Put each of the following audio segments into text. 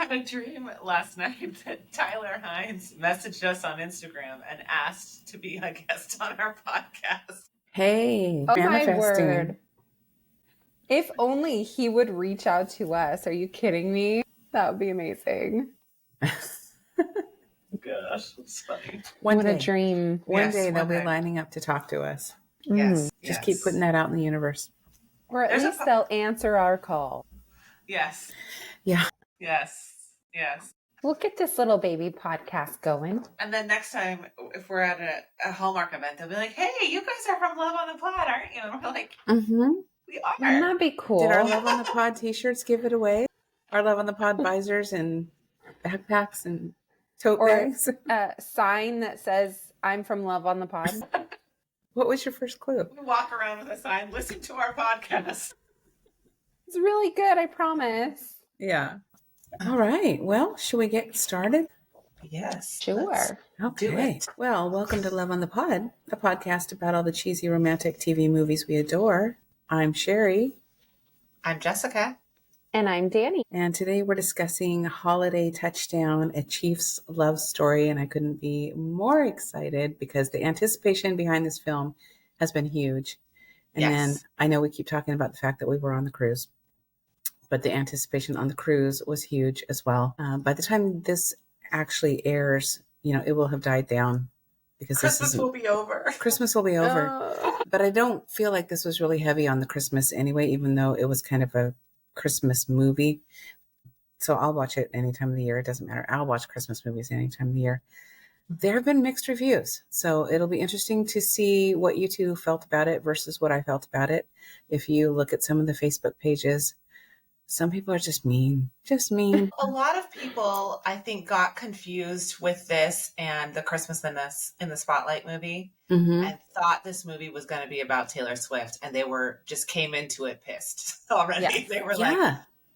had a dream last night that Tyler Hines messaged us on Instagram and asked to be a guest on our podcast. Hey, Oh manifesting. my word. If only he would reach out to us. Are you kidding me? That would be amazing. Gosh, it's funny. What a dream. One day they'll be lining up to talk to us. Yes. Just keep putting that out in the universe. Or at least they'll answer our call. Yes. Yeah. Yes. We'll get this little baby podcast going. And then next time, if we're at a Hallmark event, they'll be like, hey, you guys are from Love on the Pod, aren't you? And we're like, we are. Wouldn't that be cool? Did our Love on the Pod t-shirts give it away? Our Love on the Pod visors and backpacks and tote bags? A sign that says, I'm from Love on the Pod. What was your first clue? We walk around with a sign, listen to our podcast. It's really good, I promise. Yeah. All right. Well, should we get started? Yes. Sure. Okay. Well, welcome to Love on the Pod, a podcast about all the cheesy romantic TV movies we adore. I'm Sherry. I'm Jessica. And I'm Danny. And today we're discussing Holiday Touchdown, a Chief's love story. And I couldn't be more excited because the anticipation behind this film has been huge. And then I know we keep talking about the fact that we were on the cruise, but the anticipation on the cruise was huge as well. By the time this actually airs, it will have died down because Christmas will be over. Christmas will be over. But I don't feel like this was really heavy on the Christmas anyway, even though it was kind of a Christmas movie. So I'll watch it any time of the year. It doesn't matter. I'll watch Christmas movies any time of the year. There have been mixed reviews. So it'll be interesting to see what you two felt about it versus what I felt about it. If you look at some of the Facebook pages, some people are just mean. A lot of people, I think, got confused with this and the Christmas in the Spotlight movie and thought this movie was going to be about Taylor Swift. And they just came into it pissed already. Yes. They were like,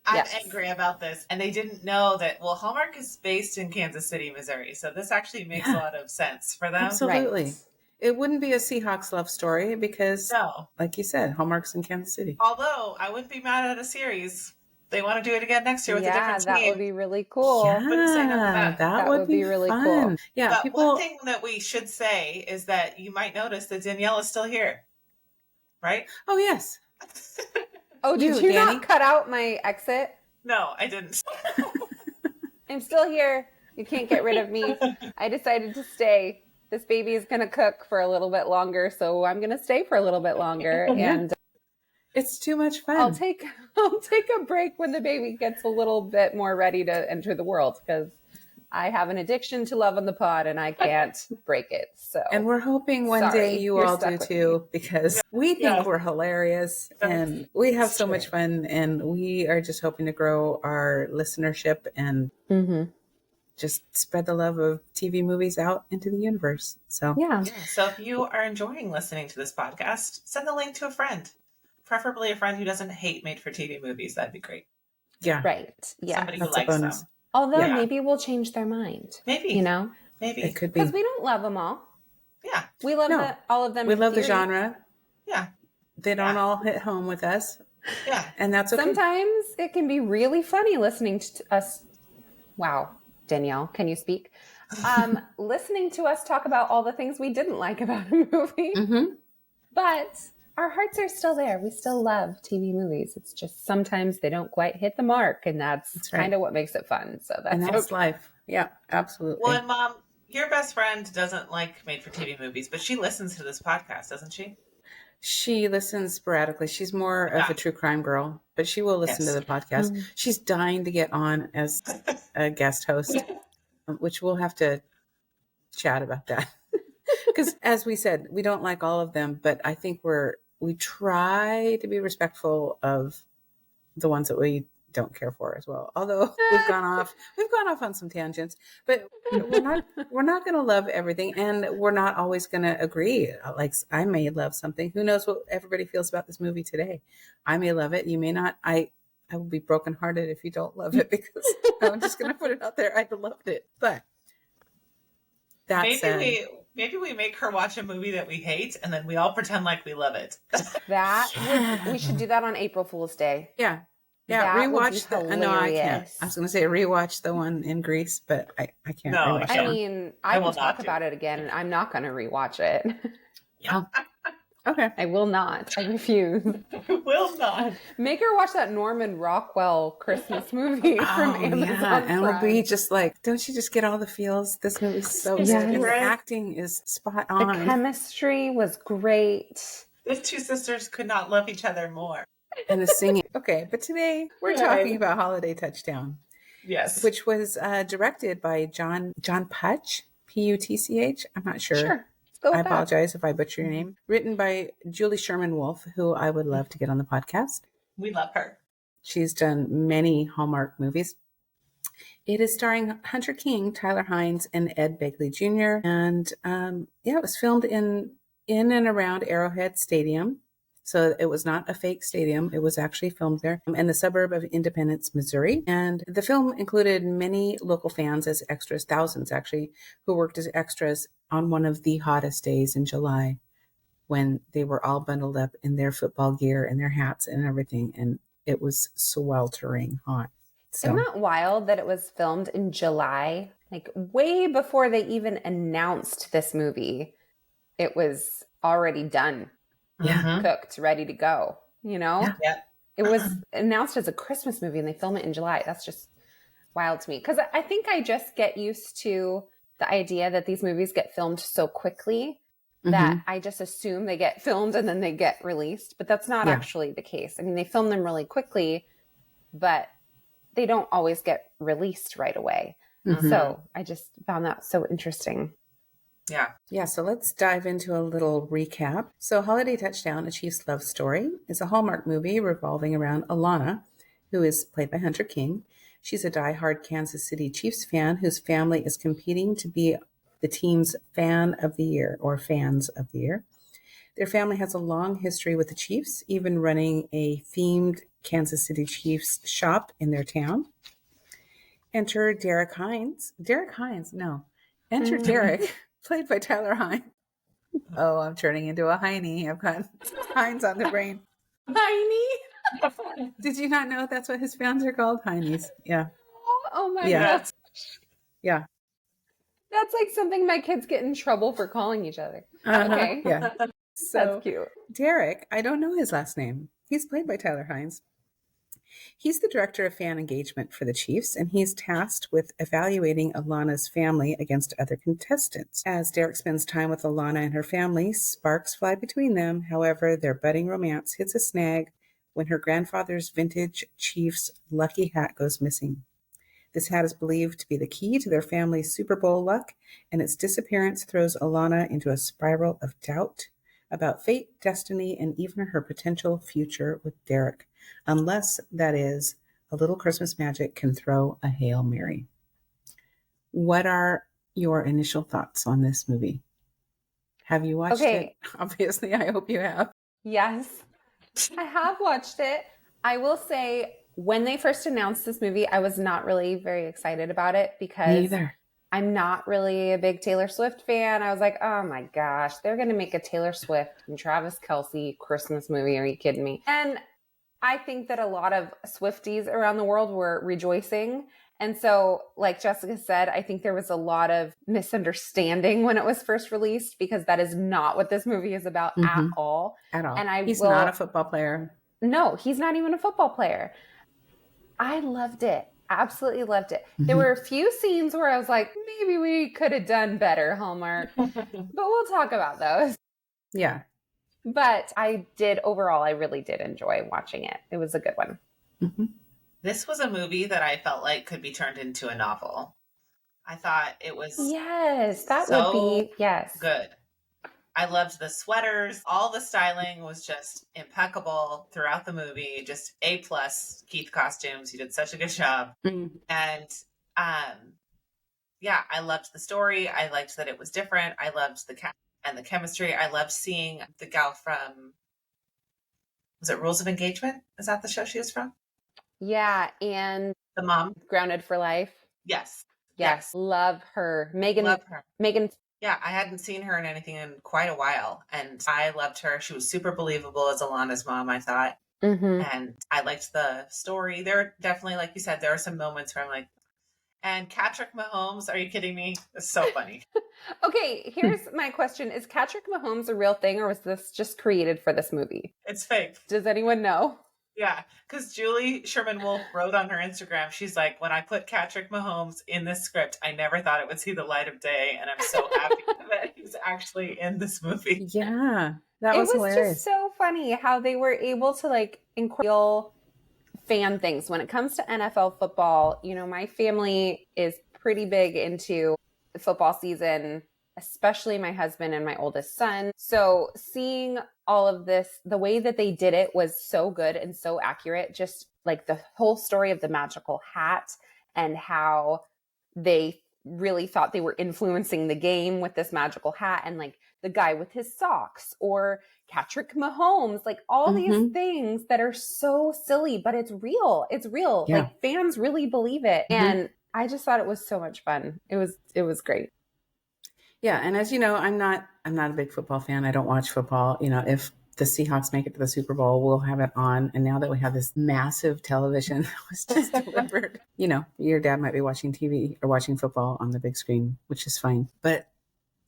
I'm angry about this. And they didn't know that, Hallmark is based in Kansas City, Missouri. So this actually makes a lot of sense for them. Absolutely. Right. It wouldn't be a Seahawks love story because, no, like you said, Hallmark's in Kansas City. Although I wouldn't be mad at a series. They want to do it again next year with a different team. That would be really cool. Yeah, that would be really cool. Yeah, but one thing that we should say is that you might notice that Danielle is still here, right? Oh, yes. Oh, did you not cut out my exit? No, I didn't. I'm still here. You can't get rid of me. I decided to stay. This baby is going to cook for a little bit longer, so I'm going to stay for a little bit longer. And it's too much fun. I'll take a break when the baby gets a little bit more ready to enter the world because I have an addiction to Love on the Pod and I can't break it. So, and we're hoping one day you all do too, because we think we're hilarious and we have so much fun, and we are just hoping to grow our listenership and just spread the love of TV movies out into the universe. So So if you are enjoying listening to this podcast, send the link to a friend. Preferably a friend who doesn't hate made-for-TV movies. That'd be great. Yeah. Right. Yeah. Somebody who likes them. Although maybe we'll change their mind. Maybe. Maybe. It could be. Because we don't love them all. Yeah. We love all of them. We love the genre. Yeah. They don't all hit home with us. Yeah. And that's okay. Sometimes it can be really funny listening to us. Wow. Danielle, can you speak? Listening to us talk about all the things we didn't like about a movie. But our hearts are still there. We still love TV movies. It's just sometimes they don't quite hit the mark, and that's kind of what makes it fun. So that's life. Yeah, absolutely. Well, and Mom, your best friend doesn't like made-for-TV movies, but she listens to this podcast, doesn't she? She listens sporadically. She's more of a true crime girl, but she will listen to the podcast. She's dying to get on as a guest host, which we'll have to chat about that. Because as we said, we don't like all of them, but I think we try to be respectful of the ones that we don't care for as well. Although we've gone off on some tangents, but we're not going to love everything, and we're not always going to agree. Like, I may love something. Who knows what everybody feels about this movie today? I may love it. You may not. I will be brokenhearted if you don't love it, because I'm just going to put it out there. I loved it, but maybe we make her watch a movie that we hate, and then we all pretend like we love it. We should do that on April Fool's Day. Yeah. Yeah, that would be rewatch the. No, I can't. hilarious. I was going to say rewatch the one in Greece, but I can't rewatch I that one. mean, I will can talk not do about it again, and I'm not going to rewatch it. Yeah. Okay. I will not. I refuse. Will not. Make her watch that Norman Rockwell Christmas movie from Amazon and we'll Prime. be just like, don't you just get all the feels? This movie's so good. Yes. And the acting is spot on. The chemistry was great. Those two sisters could not love each other more. And the singing. Okay, but today we're talking about Holiday Touchdown. Yes. Which was directed by John Putch, Putch. I'm not sure. Sure. Let's go with I apologize if I butcher your name. Written by Julie Sherman Wolfe, who I would love to get on the podcast. We love her. She's done many Hallmark movies. It is starring Hunter King, Tyler Hines, and Ed Begley Jr. And it was filmed in and around Arrowhead Stadium. So it was not a fake stadium. It was actually filmed there in the suburb of Independence, Missouri. And the film included many local fans as extras, thousands actually, who worked as extras on one of the hottest days in July when they were all bundled up in their football gear and their hats and everything. And it was sweltering hot. So, Isn't that wild that it was filmed in July? Like way before they even announced this movie, it was already done. Yeah. Cooked, ready to go, you know? Yeah. It was announced as a Christmas movie and they film it in July. That's just wild to me. Because I think I just get used to the idea that these movies get filmed so quickly that I just assume they get filmed and then they get released. But that's not actually the case. I mean, they film them really quickly, but they don't always get released right away. So I just found that so interesting. Yeah, so let's dive into a little recap. So Holiday Touchdown, A Chief's Love Story, is a Hallmark movie revolving around Alana, who is played by Hunter King. She's a diehard Kansas City Chiefs fan whose family is competing to be the team's fan of the year or fans of the year. Their family has a long history with the Chiefs, even running a themed Kansas City Chiefs shop in their town. Enter Derek Hines. Enter Derek, played by Tyler Hines. Oh, I'm turning into a Heine. I've got Hines on the brain. Heine? Did you not know that's what his fans are called? Heinies. Yeah. Oh my God. Yeah. That's like something my kids get in trouble for calling each other. Okay. Yeah. So That's cute. Derek, I don't know his last name. He's played by Tyler Hines. He's the director of fan engagement for the Chiefs, and he's tasked with evaluating Alana's family against other contestants. As Derek spends time with Alana and her family, sparks fly between them. However, their budding romance hits a snag when her grandfather's vintage Chiefs lucky hat goes missing. This hat is believed to be the key to their family's Super Bowl luck, and its disappearance throws Alana into a spiral of doubt about fate, destiny, and even her potential future with Derek. Unless, that is, a little Christmas magic can throw a Hail Mary. What are your initial thoughts on this movie? Have you watched it? Obviously, I hope you have. Yes, I have watched it. I will say, when they first announced this movie, I was not really very excited about it because Neither. I'm not really a big Taylor Swift fan. I was like, oh my gosh, they're going to make a Taylor Swift and Travis Kelce Christmas movie. Are you kidding me? And I think that a lot of Swifties around the world were rejoicing. And so, like Jessica said, I think there was a lot of misunderstanding when it was first released because that is not what this movie is about at all. At all. And He's not a football player. No, he's not even a football player. I loved it. Absolutely loved it. There were a few scenes where I was like, maybe we could have done better, Hallmark. But we'll talk about those. Yeah. But I really did enjoy watching it. It was a good one. This was a movie that I felt like could be turned into a novel. I thought it was would be good. I loved the sweaters. All the styling was just impeccable throughout the movie. Just A+, Keith costumes. He did such a good job. And I loved the story. I liked that it was different. I loved the cast and the chemistry. I loved seeing the gal from, was it Rules of Engagement? Is that the show she was from? Yeah, and the mom. Grounded for Life. Yes. Love her. Megan. Love her. Megan. Yeah, I hadn't seen her in anything in quite a while, and I loved her. She was super believable as Alana's mom, I thought. And I liked the story. There are definitely, like you said, there are some moments where I'm like, and Patrick Mahomes, are you kidding me? It's so funny. Okay, here's my question. Is Patrick Mahomes a real thing, or was this just created for this movie? It's fake. Does anyone know? Yeah, because Julie Sherman-Wolf wrote on her Instagram, she's like, when I put Patrick Mahomes in this script, I never thought it would see the light of day, and I'm so happy that he's actually in this movie. Yeah, that was hilarious. It was just so funny how they were able to like incorporate fan things. When it comes to NFL football, you know, my family is pretty big into the football season, especially my husband and my oldest son. So seeing all of this, the way that they did it was so good and so accurate. Just like the whole story of the magical hat and how they really thought they were influencing the game with this magical hat, and like the guy with his socks, or Patrick Mahomes, like all these things that are so silly, but it's real. It's real. Yeah. Like fans really believe it. And I just thought it was so much fun. It was great. Yeah. And as you know, I'm not a big football fan. I don't watch football. You know, if the Seahawks make it to the Super Bowl, we'll have it on. And now that we have this massive television that was just delivered, you know, your dad might be watching TV or watching football on the big screen, which is fine. But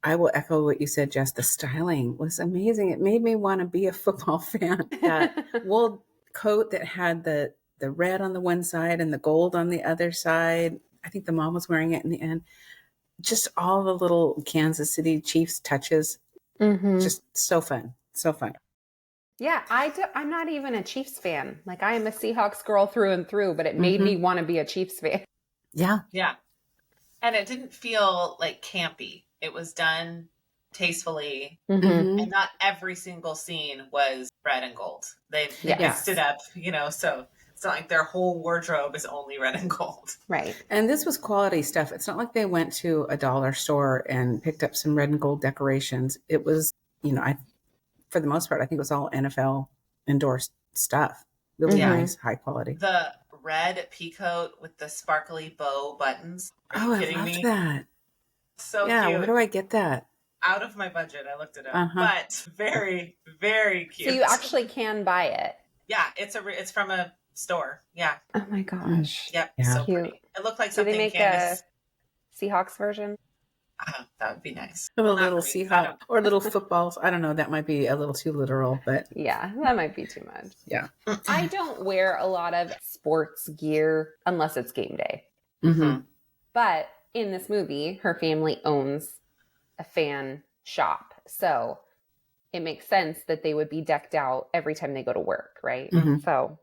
I will echo what you said, Jess. The styling was amazing. It made me want to be a football fan. That wool coat that had the red on the one side and the gold on the other side. I think the mom was wearing it in the end. Just all the little Kansas City Chiefs touches. Just so fun. So fun. Yeah, I'm not even a Chiefs fan. Like, I am a Seahawks girl through and through, but it made me want to be a Chiefs fan. Yeah. Yeah. And it didn't feel like campy. It was done tastefully. And not every single scene was red and gold. They mixed it up, you know, so it's not like their whole wardrobe is only red and gold. Right. And this was quality stuff. It's not like they went to a dollar store and picked up some red and gold decorations. It was, you know, for the most part, I think it was all NFL endorsed stuff. Really nice, high quality. The red peacoat with the sparkly bow buttons. Are you kidding me? I love that. So yeah, cute. Where do I get that? Out of my budget. I looked it up. But very, very cute. So you actually can buy it. Yeah, it's from a store. Yeah. Oh my gosh. Yep. Yeah. So pretty. It looked like something. Do they make a Seahawks version? That would be nice. A little Seahawks or little footballs. I don't know. That might be a little too literal, but yeah, that might be too much. Yeah. I don't wear a lot of sports gear unless it's game day. But in this movie, her family owns a fan shop. So it makes sense that they would be decked out every time they go to work, right? So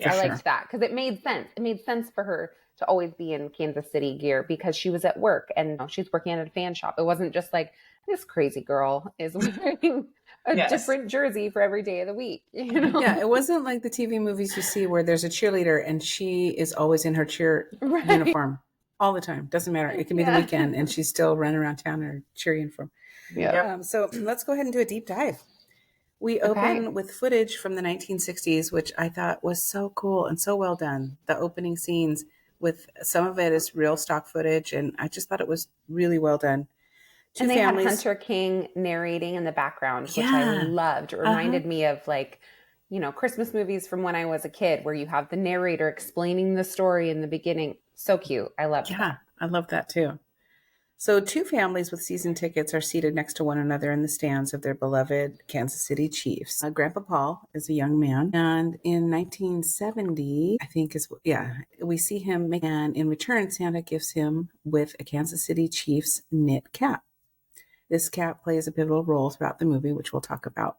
I liked that because it made sense. It made sense for her to always be in Kansas City gear because she was at work and she's working at a fan shop. It wasn't just like this crazy girl is wearing a different jersey for every day of the week. You know? Yeah, it wasn't like the TV movies you see where there's a cheerleader and she is always in her cheer uniform all the time. Doesn't matter. It can be the weekend and she's still running around town in her cheer uniform. Yeah. So let's go ahead and do a deep dive. We open with footage from the 1960s, which I thought was so cool and so well done. The opening scenes with some of it is real stock footage, and I just thought it was really well done. And they had Hunter King narrating in the background, which I loved. It reminded me of like, you know, Christmas movies from when I was a kid where you have the narrator explaining the story in the beginning. So cute. I love that. Yeah, I love that too. So two families with season tickets are seated next to one another in the stands of their beloved Kansas City Chiefs. Grandpa Paul is a young man, and in 1970, I think we see him, and in return, Santa gives him with a Kansas City Chiefs knit cap. This cap plays a pivotal role throughout the movie, which we'll talk about.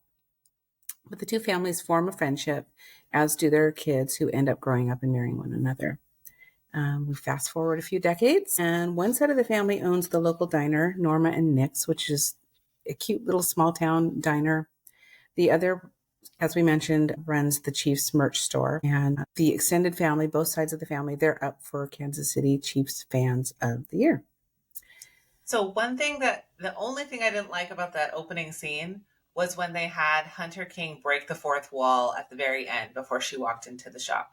But the two families form a friendship, as do their kids, who end up growing up and marrying one another. We fast forward a few decades, and one side of the family owns the local diner, Norma and Nick's, which is a cute little small town diner. The other, as we mentioned, runs the Chiefs merch store. And the extended family, both sides of the family, they're up for Kansas City Chiefs Fans of the Year. So the only thing I didn't like about that opening scene was when they had Hunter King break the fourth wall at the very end before she walked into the shop.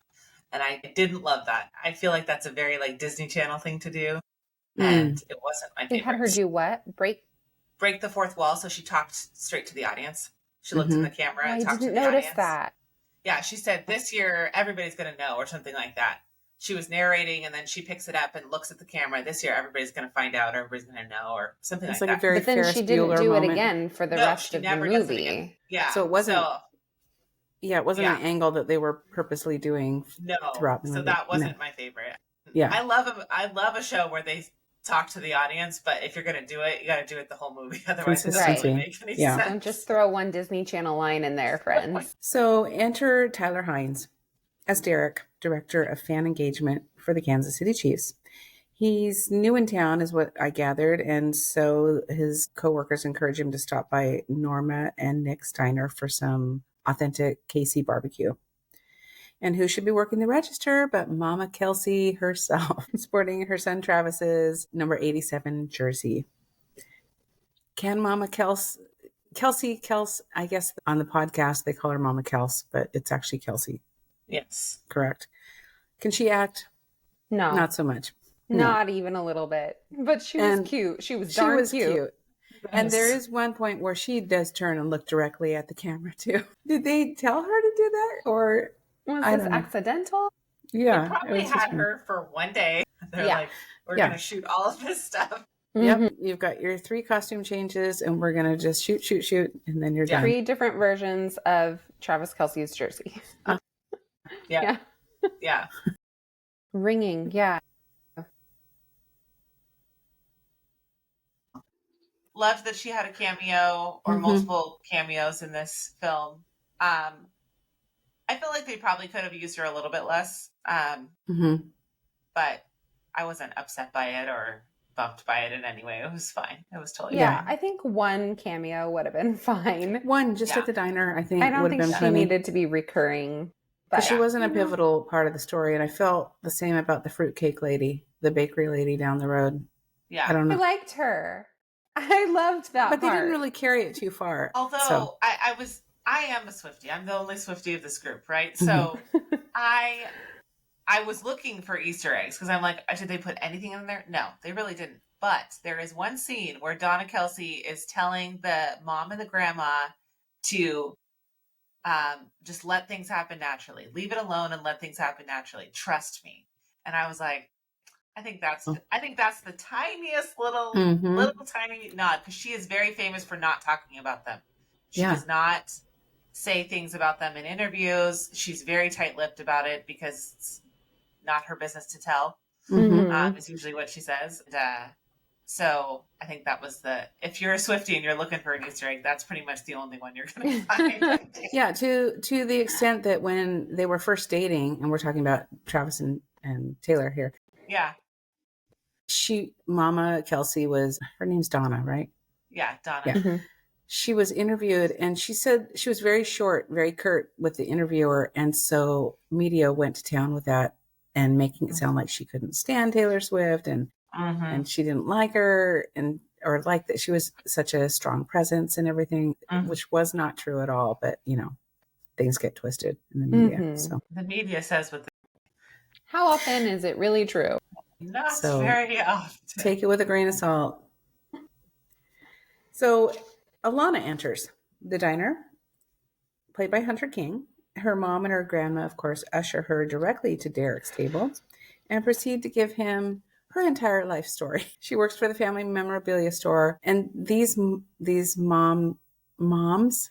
And I didn't love that. I feel like that's a very like Disney Channel thing to do. And it wasn't my favorite. They had her do what? Break the fourth wall. So she talked straight to the audience. She looked in the camera and talked to the audience. I didn't notice that. Yeah, she said this year everybody's going to know, or something like that. She was narrating, and then she picks it up and looks at the camera. This year everybody's going to find out, or everybody's going to know, or something it's like that. A very but then Ferris she didn't Bueller do moment. it again for the rest of the movie. Yeah, so it wasn't. It wasn't an angle that they were purposely doing. Throughout the movie. So that wasn't my favorite. Yeah, I love a show where they talk to the audience, but if you're going to do it, you got to do it the whole movie. Otherwise, it doesn't really make any sense. Don't just throw one Disney Channel line in there, friends. So enter Tyler Hines as Derek, director of fan engagement for the Kansas City Chiefs. He's new in town, is what I gathered, and so his coworkers encourage him to stop by Norma and Nick's diner for some authentic KC barbecue. And who should be working the register but Mama Kelsey herself, sporting her son Travis's number 87 jersey. Can Mama Kelsey, I guess on the podcast they call her Mama Kels, but it's actually Kelsey. Yes. Correct. Can she act? No. Not so much. Not even a little bit. But she was cute. She was darn cute. Yes. And there is one point where she does turn and look directly at the camera too. Did they tell her to do that, or was this accidental? Yeah. They probably had her for one day. They're like, we're going to shoot all of this stuff. Yep. You've got your 3 costume changes and we're going to just shoot. And then you're done. 3 different versions of Travis Kelce's jersey. Yeah. Ringing. Yeah. Loved that she had a cameo or multiple cameos in this film. I feel like they probably could have used her a little bit less. But I wasn't upset by it or bumped by it in any way. It was fine. It was totally fine. I think one cameo would have been fine. One just at the diner, I think. I don't think she needed to be recurring. But she wasn't a pivotal part of the story, and I felt the same about the fruitcake lady, the bakery lady down the road. Yeah. I don't know. I liked her. I loved that But they didn't really carry it too far. Although I am a Swiftie. I'm the only Swiftie of this group, right? So I was looking for Easter eggs because I'm like, did they put anything in there? No, they really didn't. But there is one scene where Donna Kelsey is telling the mom and the grandma to just let things happen naturally. Leave it alone and let things happen naturally. Trust me. And I was like, I think that's the tiniest little tiny nod, because she is very famous for not talking about them. She does not say things about them in interviews. She's very tight-lipped about it because it's not her business to tell. Is usually what she says. And, so I think that was if you're a Swiftie and you're looking for an Easter egg, that's pretty much the only one you're going to find. Yeah, to the extent that when they were first dating, and we're talking about Travis and Taylor here. Yeah. Mama Kelsey her name's Donna, right? Yeah, Donna. Yeah. She was interviewed and she said she was very short, very curt with the interviewer. And so media went to town with that and making it sound like she couldn't stand Taylor Swift and she didn't like her or like that she was such a strong presence and everything, which was not true at all. But, things get twisted in the media. So the media says how often is it really true? Not very often. Take it with a grain of salt. So Alana enters the diner, played by Hunter King. Her mom and her grandma, of course, usher her directly to Derek's table and proceed to give him her entire life story. She works for the family memorabilia store, and these moms, mom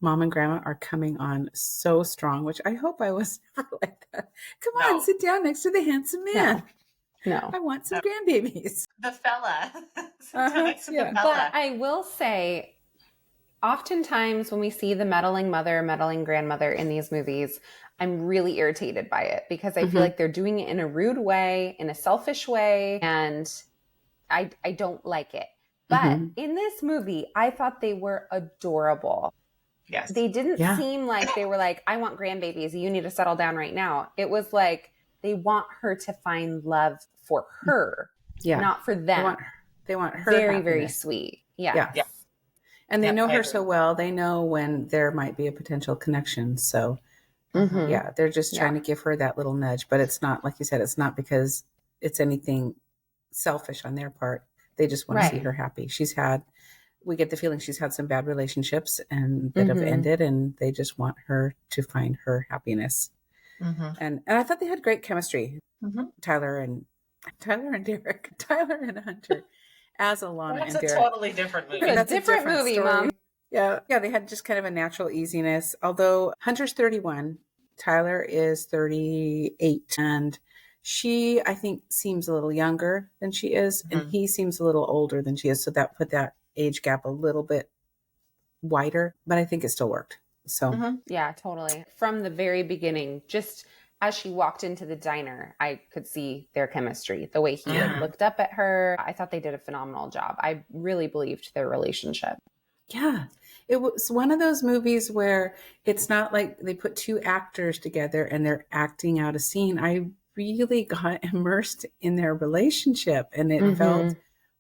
and grandma, are coming on so strong, which I hope I was never like that. Come on, sit down next to the handsome man. No. I want some grandbabies. The fella. But I will say, oftentimes when we see the meddling mother, meddling grandmother in these movies, I'm really irritated by it because I feel like they're doing it in a rude way, in a selfish way, and I don't like it. But in this movie, I thought they were adorable. Yes. They didn't seem like they were like, I want grandbabies. You need to settle down right now. It was like they want her to find love for her, not for them. They want her very, happiness. very sweet. Yeah. And they know her so well. They know when there might be a potential connection. So, they're just trying to give her that little nudge. But it's not, like you said, it's not because it's anything selfish on their part. They just want to see her happy. She's had we get the feeling she's had some bad relationships and that have ended, and they just want her to find her happiness. And I thought they had great chemistry. Tyler and Derek, Tyler and Hunter as Alana and Derek. That's a totally different movie. That's a different movie, story. Mom. Yeah, they had just kind of a natural easiness. Although Hunter's 31, Tyler is 38, and she, I think, seems a little younger than she is, and he seems a little older than she is. So that put that age gap a little bit wider, but I think it still worked. So yeah, totally. From the very beginning, just as she walked into the diner, I could see their chemistry. The way he looked up at her, I thought they did a phenomenal job. I really believed their relationship. Yeah. It was one of those movies where it's not like they put two actors together and they're acting out a scene. I really got immersed in their relationship, and it felt,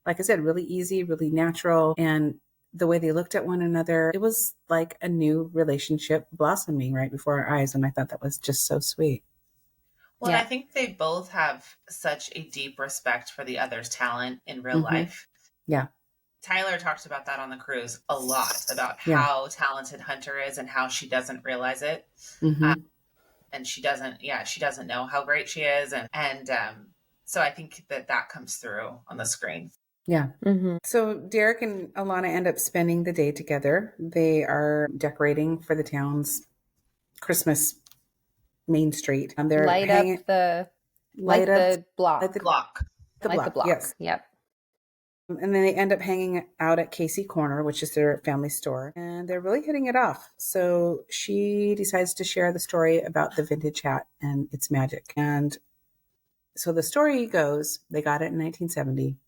like I said, really easy, really natural. And the way they looked at one another, it was like a new relationship blossoming right before our eyes. And I thought that was just so sweet. Well, I think they both have such a deep respect for the other's talent in real life. Yeah. Tyler talks about that on the cruise a lot, about how talented Hunter is and how she doesn't realize it. And she doesn't know how great she is. And so I think that comes through on the screen. Yeah. So Derek and Alana end up spending the day together. They are decorating for the town's Christmas Main Street. They're light up the block. The block. Yes. Yep. And then they end up hanging out at Casey Corner, which is their family store, and they're really hitting it off. So she decides to share the story about the vintage hat and its magic. And so the story goes, they got it in 1970.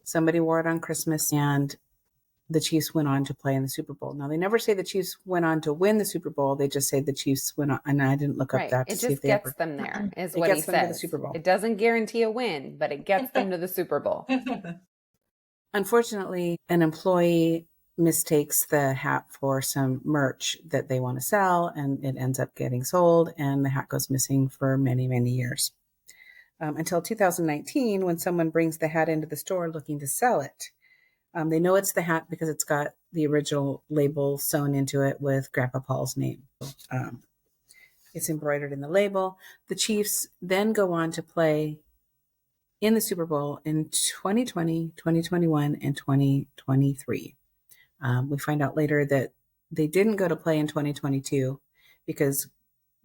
Somebody wore it on Christmas, and the Chiefs went on to play in the Super Bowl. Now, they never say the Chiefs went on to win the Super Bowl. They just say the Chiefs went on, and I didn't look up that to see if they ever. It just gets them there, is what he says. To the Super Bowl. It doesn't guarantee a win, but it gets them to the Super Bowl. Unfortunately, an employee mistakes the hat for some merch that they want to sell, and it ends up getting sold, and the hat goes missing for many, many years. Until 2019, when someone brings the hat into the store looking to sell it. They know it's the hat because it's got the original label sewn into it with Grandpa Paul's name. It's embroidered in the label. The Chiefs then go on to play in the Super Bowl in 2020, 2021, and 2023. We find out later that they didn't go to play in 2022 because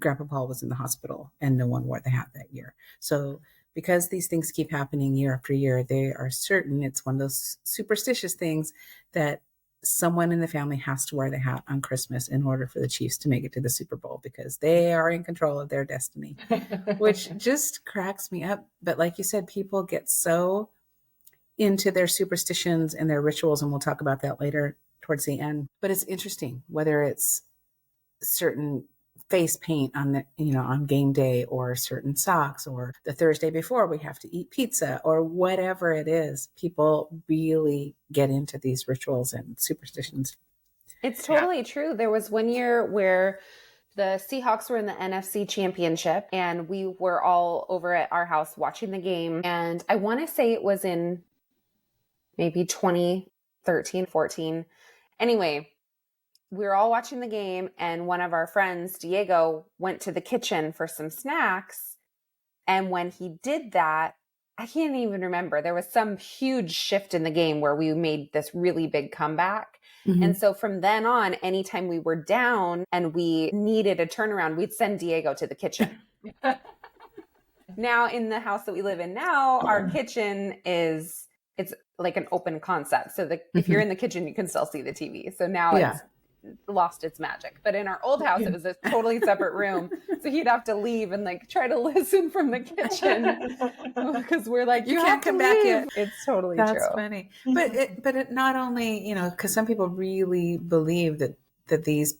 Grandpa Paul was in the hospital and no one wore the hat that year. So because these things keep happening year after year, they are certain it's one of those superstitious things that someone in the family has to wear the hat on Christmas in order for the Chiefs to make it to the Super Bowl, because they are in control of their destiny, which just cracks me up. But like you said, people get so into their superstitions and their rituals, and we'll talk about that later towards the end. But it's interesting whether it's certain face paint on the, on game day, or certain socks, or the Thursday before we have to eat pizza, or whatever it is. People really get into these rituals and superstitions. It's totally true. There was one year where the Seahawks were in the NFC Championship, and we were all over at our house watching the game. And I want to say it was in maybe 2013, 14. Anyway, we were all watching the game, and one of our friends, Diego, went to the kitchen for some snacks. And when he did that, I can't even remember. There was some huge shift in the game where we made this really big comeback. Mm-hmm. And so from then on, anytime we were down and we needed a turnaround, we'd send Diego to the kitchen. Now, in the house that we live in now, our kitchen it's like an open concept. So if you're in the kitchen, you can still see the TV. So now it's lost its magic. But in our old house, it was a totally separate room. So he'd have to leave and try to listen from the kitchen, because we're like, you can't come back in. It's totally true. That's funny. But it not only, because some people really believe that these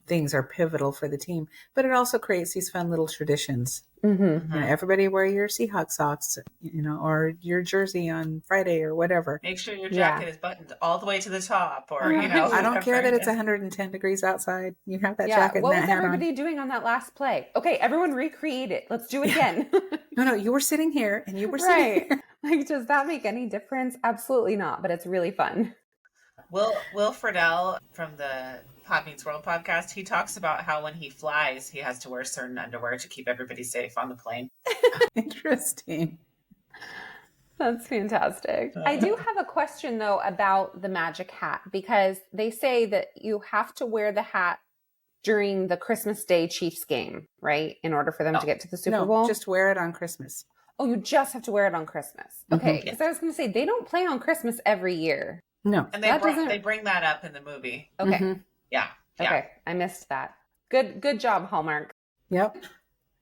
things are pivotal for the team, but it also creates these fun little traditions. Mm-hmm. Everybody wear your Seahawks socks, or your jersey on Friday or whatever. Make sure your jacket is buttoned all the way to the top, or I don't care that it's 110 degrees outside. You have that jacket. What and was that everybody doing on that last play? Okay, everyone recreate it. Let's do it again. No, you were sitting here and you were sitting here. Does that make any difference? Absolutely not. But it's really fun. Will Friedle from the Pop Meets World podcast, he talks about how when he flies, he has to wear certain underwear to keep everybody safe on the plane. Interesting. That's fantastic. I do have a question, though, about the magic hat, because they say that you have to wear the hat during the Christmas Day Chiefs game, right? In order for them to get to the Super Bowl? Just wear it on Christmas. Oh, you just have to wear it on Christmas. Okay, because I was going to say, they don't play on Christmas every year. No. And they bring that up in the movie. Okay. Yeah. Okay, I missed that. Good job, Hallmark. Yep.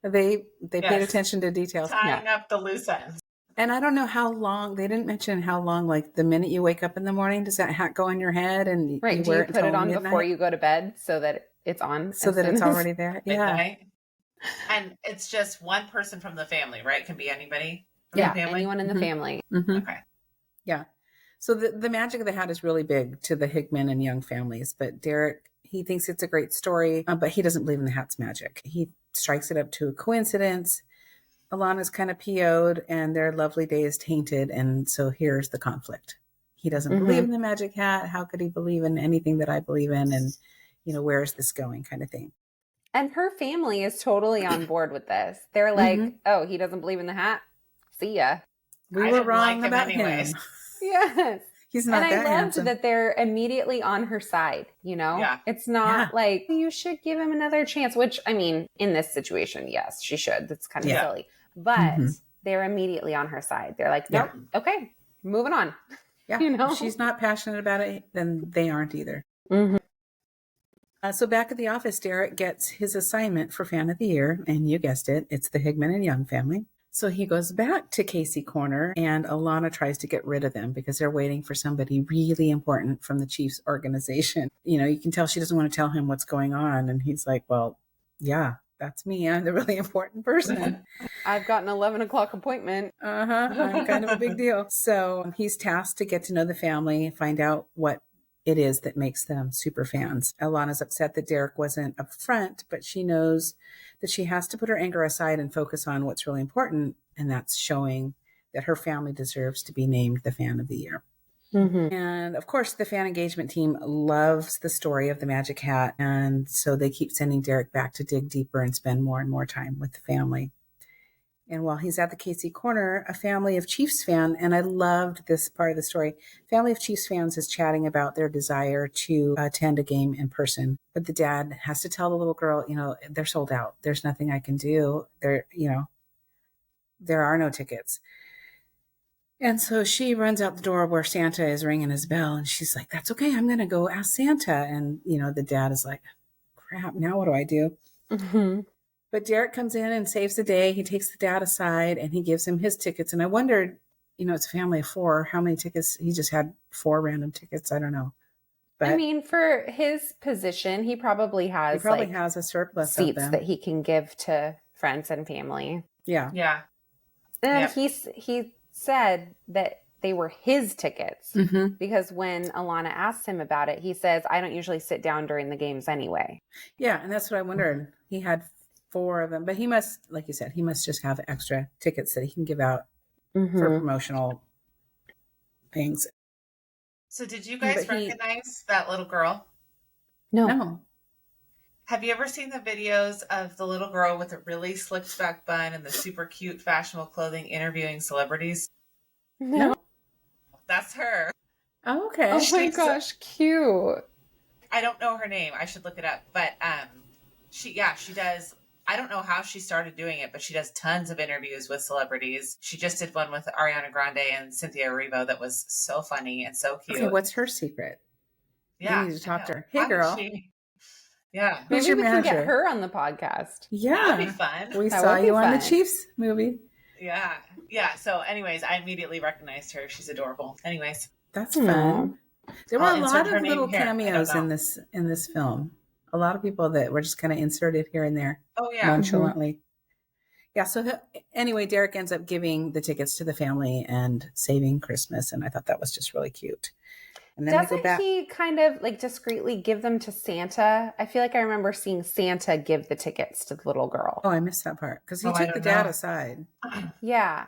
They paid attention to details. Tying up the loose ends. And I don't know how long, they didn't mention how long, like the minute you wake up in the morning, does that hat go on your head? And right, do you put it on before you go to bed so that it's on? So that it's already there? Yeah. Midnight. And it's just one person from the family, right? Can be anybody from the family? Anyone in the family. Okay. Yeah. So the magic of the hat is really big to the Hickman and Young families. But Derek, he thinks it's a great story, but he doesn't believe in the hat's magic. He strikes it up to a coincidence. Alana's kind of PO'd and their lovely day is tainted. And so here's the conflict. He doesn't believe in the magic hat. How could he believe in anything that I believe in? And, where is this going kind of thing? And her family is totally on board with this. They're like, oh, he doesn't believe in the hat? See ya. We were wrong about him. Yes. He's not that handsome. And I loved that they're immediately on her side, Yeah. It's not like, you should give him another chance, which, I mean, in this situation, yes, she should. That's kind of silly. But they're immediately on her side. They're like, nope, okay, moving on. Yeah. If she's not passionate about it, then they aren't either. So back at the office, Derek gets his assignment for Fan of the Year. And you guessed it, it's the Hickman and Young family. So he goes back to Casey Corner and Alana tries to get rid of them because they're waiting for somebody really important from the Chiefs organization. You can tell she doesn't want to tell him what's going on. And he's like, well, yeah, that's me. I'm the really important person. I've got an 11 o'clock appointment. I'm kind of a big deal. So he's tasked to get to know the family, find out what it is that makes them super fans. Alana's upset that Derek wasn't upfront, but she knows that she has to put her anger aside and focus on what's really important. And that's showing that her family deserves to be named the Fan of the Year. And of course, the fan engagement team loves the story of the magic hat. And so they keep sending Derek back to dig deeper and spend more and more time with the family. And while he's at the Casey Corner, a family of Chiefs fan, and I loved this part of the story, family of Chiefs fans is chatting about their desire to attend a game in person. But the dad has to tell the little girl, they're sold out. There's nothing I can do. There are no tickets. And so she runs out the door where Santa is ringing his bell. And she's like, that's okay. I'm going to go ask Santa. And, the dad is like, crap, now what do I do? But Derek comes in and saves the day. He takes the dad aside and he gives him his tickets. And I wondered, it's a family of 4. How many tickets? He just had 4 random tickets. I don't know. But I mean, for his position, he probably has a surplus seats of them that he can give to friends and family. Yeah. Yeah. And he said that they were his tickets because when Alana asked him about it, he says, I don't usually sit down during the games anyway. Yeah. And that's what I wondered. He had 4 of them, but he must, like you said, he must just have extra tickets that he can give out for promotional things. So did you guys recognize that little girl? No. Have you ever seen the videos of the little girl with a really slicked back bun and the super cute fashionable clothing interviewing celebrities? No. That's her. Oh, okay. Oh my gosh, cute. I don't know her name. I should look it up. But she does. I don't know how she started doing it, but she does tons of interviews with celebrities. She just did one with Ariana Grande and Cynthia Erivo that was so funny and so cute. Okay, what's her secret? Yeah, I need to talk to her. Hey, girl. Yeah. Who's Maybe your we manager? can get her on the podcast. Yeah. That'd be fun. We saw you on the Chiefs movie. Yeah. Yeah. So anyways, I immediately recognized her. She's adorable. Anyways. That's fun. There were a lot of little cameos in this film. A lot of people that were just kind of inserted here and there. Oh, yeah. Nonchalantly. Yeah. So anyway, Derek ends up giving the tickets to the family and saving Christmas. And I thought that was just really cute. And then doesn't he kind of like discreetly give them to Santa? I feel like I remember seeing Santa give the tickets to the little girl. Oh, I missed that part because he took the dad aside. Yeah.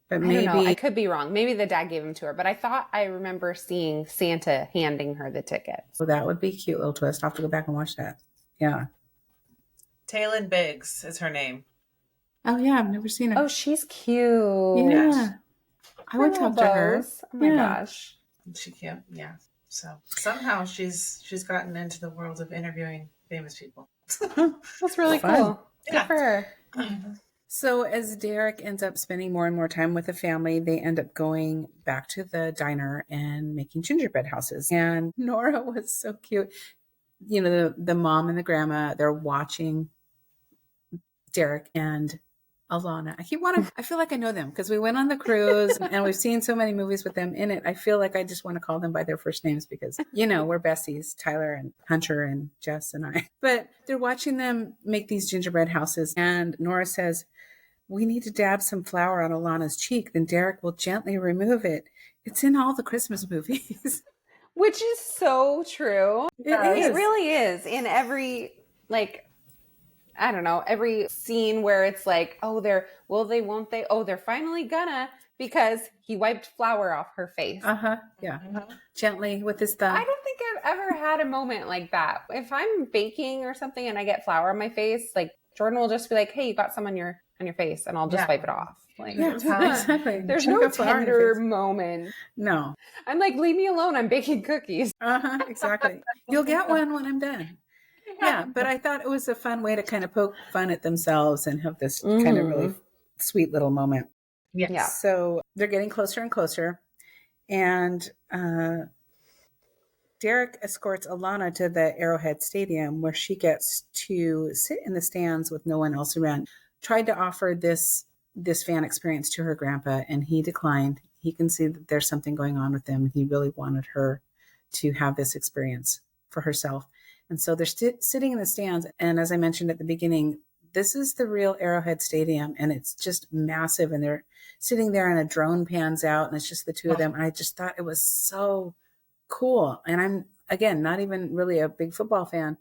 But maybe I don't know. I could be wrong. Maybe the dad gave them to her, but I thought I remember seeing Santa handing her the tickets. Well, that would be a cute little twist. I'll have to go back and watch that. Yeah. Taylin Biggs is her name. Oh yeah, I've never seen her. Oh, she's cute. Yeah. I would talk to her. Oh my gosh. She can't. Yeah. So somehow she's gotten into the world of interviewing famous people. That's really cool. Good for her. So as Derek ends up spending more and more time with the family, they end up going back to the diner and making gingerbread houses. And Nora was so cute. You know, the mom and the grandma, they're watching Derek and Alana. I feel like I know them because we went on the cruise and we've seen so many movies with them in it. I feel like I just want to call them by their first names because, you know, we're besties, Tyler and Hunter and Jess and I. But they're watching them make these gingerbread houses. And Nora says, we need to dab some flour on Alana's cheek. Then Derek will gently remove it. It's in all the Christmas movies. Which is so true. It really is. In every, like, I don't know, every scene where it's like, oh, won't they? Oh, they're finally gonna, because he wiped flour off her face. Yeah. Gently with his thumb. I don't think I've ever had a moment like that. If I'm baking or something and I get flour on my face, like Jordan will just be like, hey, you got some on your face, and I'll just wipe it off. Like, exactly. There's no tender moment. No. I'm like, leave me alone. I'm baking cookies. Exactly. You'll get one when I'm done. Yeah, but I thought it was a fun way to kind of poke fun at themselves and have this kind of really sweet little moment. Yeah. So they're getting closer and closer. And Derek escorts Alana to the Arrowhead Stadium where she gets to sit in the stands with no one else around. Tried to offer this fan experience to her grandpa, and he declined. He can see that there's something going on with them. He really wanted her to have this experience for herself. And so they're sitting in the stands. And as I mentioned at the beginning, this is the real Arrowhead Stadium, and it's just massive. And they're sitting there and a drone pans out, and it's just the two of them. And I just thought it was so cool. And I'm, again, not even really a big football fan,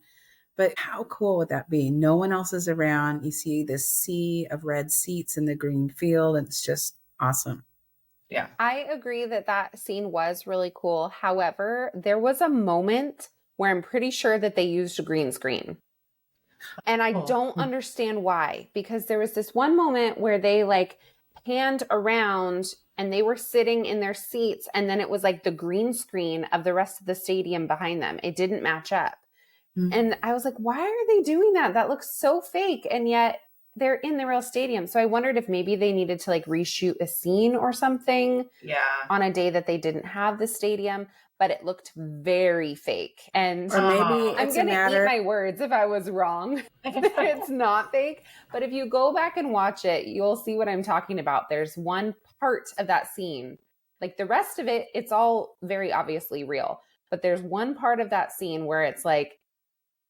but how cool would that be? No one else is around. You see this sea of red seats in the green field, and it's just awesome. Yeah. I agree that scene was really cool. However, there was a moment where I'm pretty sure that they used a green screen. And I don't understand why, because there was this one moment where they like panned around and they were sitting in their seats, and then it was like the green screen of the rest of the stadium behind them. It didn't match up. And I was like, why are they doing that? That looks so fake. And yet they're in the real stadium. So I wondered if maybe they needed to like reshoot a scene or something on a day that they didn't have the stadium, but it looked very fake. And or maybe I'm going to eat my words if I was wrong. It's not fake. But if you go back and watch it, you'll see what I'm talking about. There's one part of that scene, like the rest of it, it's all very obviously real. But there's one part of that scene where it's like,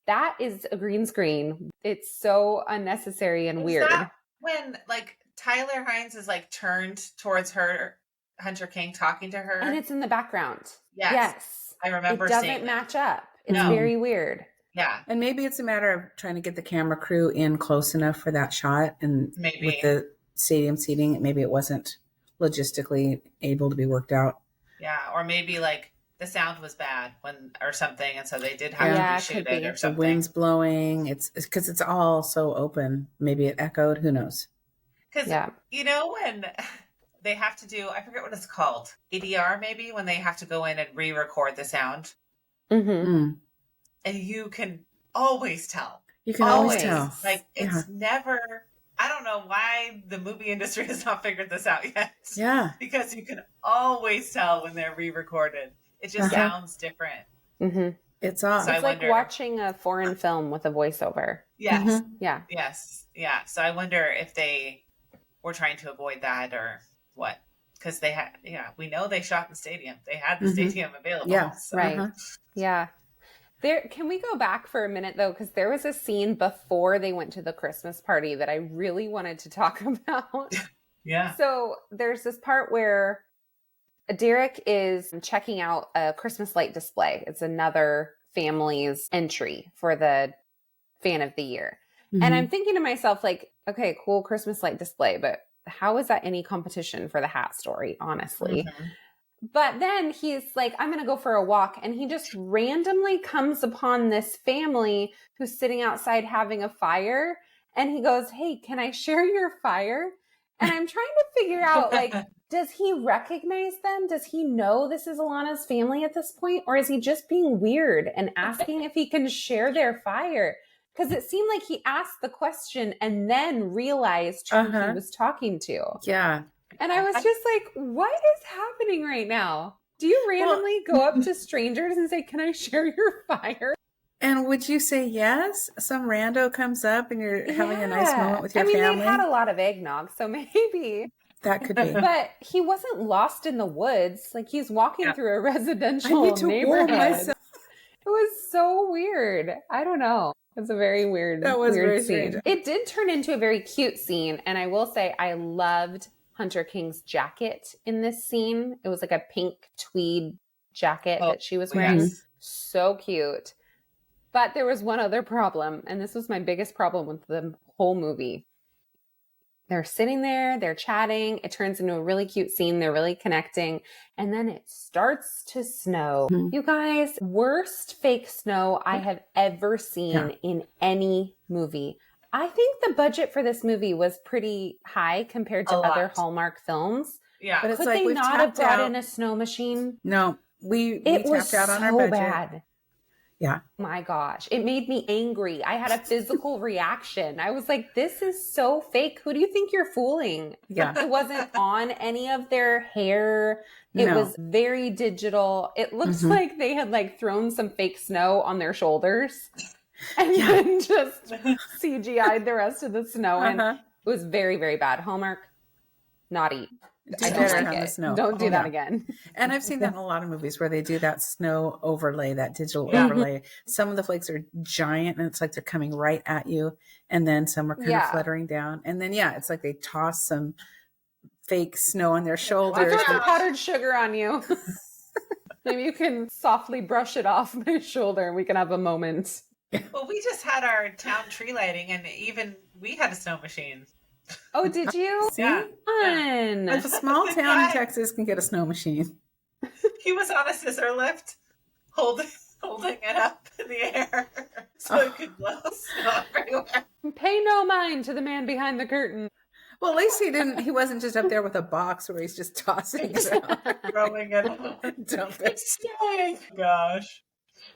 that is a green screen. It's so unnecessary and weird. That when like Tyler Hines is like turned towards her, Hunter King talking to her, and it's in the background. Yes. I remember. It doesn't match up. It's very weird. Yeah, and maybe it's a matter of trying to get the camera crew in close enough for that shot, and maybe with the stadium seating, maybe it wasn't logistically able to be worked out. Yeah, or maybe like the sound was bad or something, and so they did have to reshoot it or something. The wind's blowing. It's because it's all so open. Maybe it echoed. Who knows? Because you know when they have to do, I forget what it's called, ADR maybe, when they have to go in and re-record the sound, and you can always tell. You can always tell. Like it's never. I don't know why the movie industry has not figured this out yet. Yeah, because you can always tell when they're re-recorded. It just sounds different. It's off. So it's like watching a foreign film with a voiceover. Yes. Yeah. Yes. Yeah. So I wonder if they were trying to avoid that or what. Because they had, we know they shot in the stadium. They had the stadium available. Yeah. So. Right. Yeah. Can we go back for a minute though? Because there was a scene before they went to the Christmas party that I really wanted to talk about. Yeah. So there's this part where Derek is checking out a Christmas light display. It's another family's entry for the fan of the year. And I'm thinking to myself, like, okay, cool Christmas light display, but how is that any competition for the hat story, honestly? But then he's like, I'm going to go for a walk. And he just randomly comes upon this family who's sitting outside having a fire. And he goes, hey, can I share your fire? And I'm trying to figure out, like, does he recognize them? Does he know this is Alana's family at this point? Or is he just being weird and asking if he can share their fire? Because it seemed like he asked the question and then realized who he was talking to. Yeah. And I was just like, what is happening right now? Do you randomly go up to strangers and say, can I share your fire? And would you say yes? Some rando comes up and you're having a nice moment with your family? They had a lot of eggnog, so maybe. That could be. But he wasn't lost in the woods. Like, he's walking through a residential neighborhood. It was so weird. I don't know. It was a very weird, weird scene. Strange. It did turn into a very cute scene. And I will say, I loved Hunter King's jacket in this scene. It was like a pink tweed jacket that she was wearing. Yes. So cute. But there was one other problem, and this was my biggest problem with the whole movie. They're sitting there, they're chatting. It turns into a really cute scene. They're really connecting. And then it starts to snow. You guys, worst fake snow I have ever seen in any movie. I think the budget for this movie was pretty high compared to other Hallmark films. Yeah. But could they not have brought in a snow machine? No, we tapped out on our budget. Bad. Yeah. My gosh. It made me angry. I had a physical reaction. I was like, this is so fake. Who do you think you're fooling? Yeah. It wasn't on any of their hair. It was very digital. It looks like they had like thrown some fake snow on their shoulders and then just CGI'd the rest of the snow. And it was very, very bad. Hallmark, naughty. I don't like it. Snow. Don't do that again. And I've seen that in a lot of movies where they do that snow overlay, that digital overlay. Some of the flakes are giant and it's like they're coming right at you. And then some are kind of fluttering down. And then, it's like they toss some fake snow on their shoulders. I put powdered sugar on you. Maybe you can softly brush it off my shoulder and we can have a moment. Well, we just had our town tree lighting and even we had a snow machine. Oh, did you? Yeah. Fun. If a small town in Texas can get a snow machine. He was on a scissor lift, holding it up in the air so it could blow snow everywhere. Pay no mind to the man behind the curtain. Well, at least he wasn't just up there with a box where he's just tossing it out. Throwing it. Dumping. Gosh.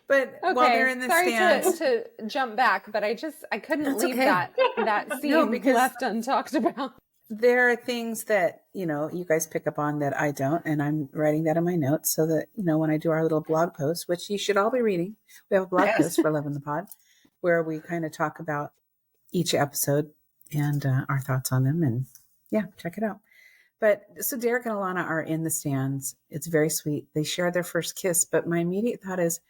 But while they're in the stands, to jump back, but I couldn't leave that scene left untalked about. There are things that, you guys pick up on that I don't, and I'm writing that in my notes so that, when I do our little blog post, which you should all be reading, we have a blog post for Love in the Pod where we kind of talk about each episode and our thoughts on them. And check it out. But so Derek and Alana are in the stands. It's very sweet. They share their first kiss, but my immediate thought is,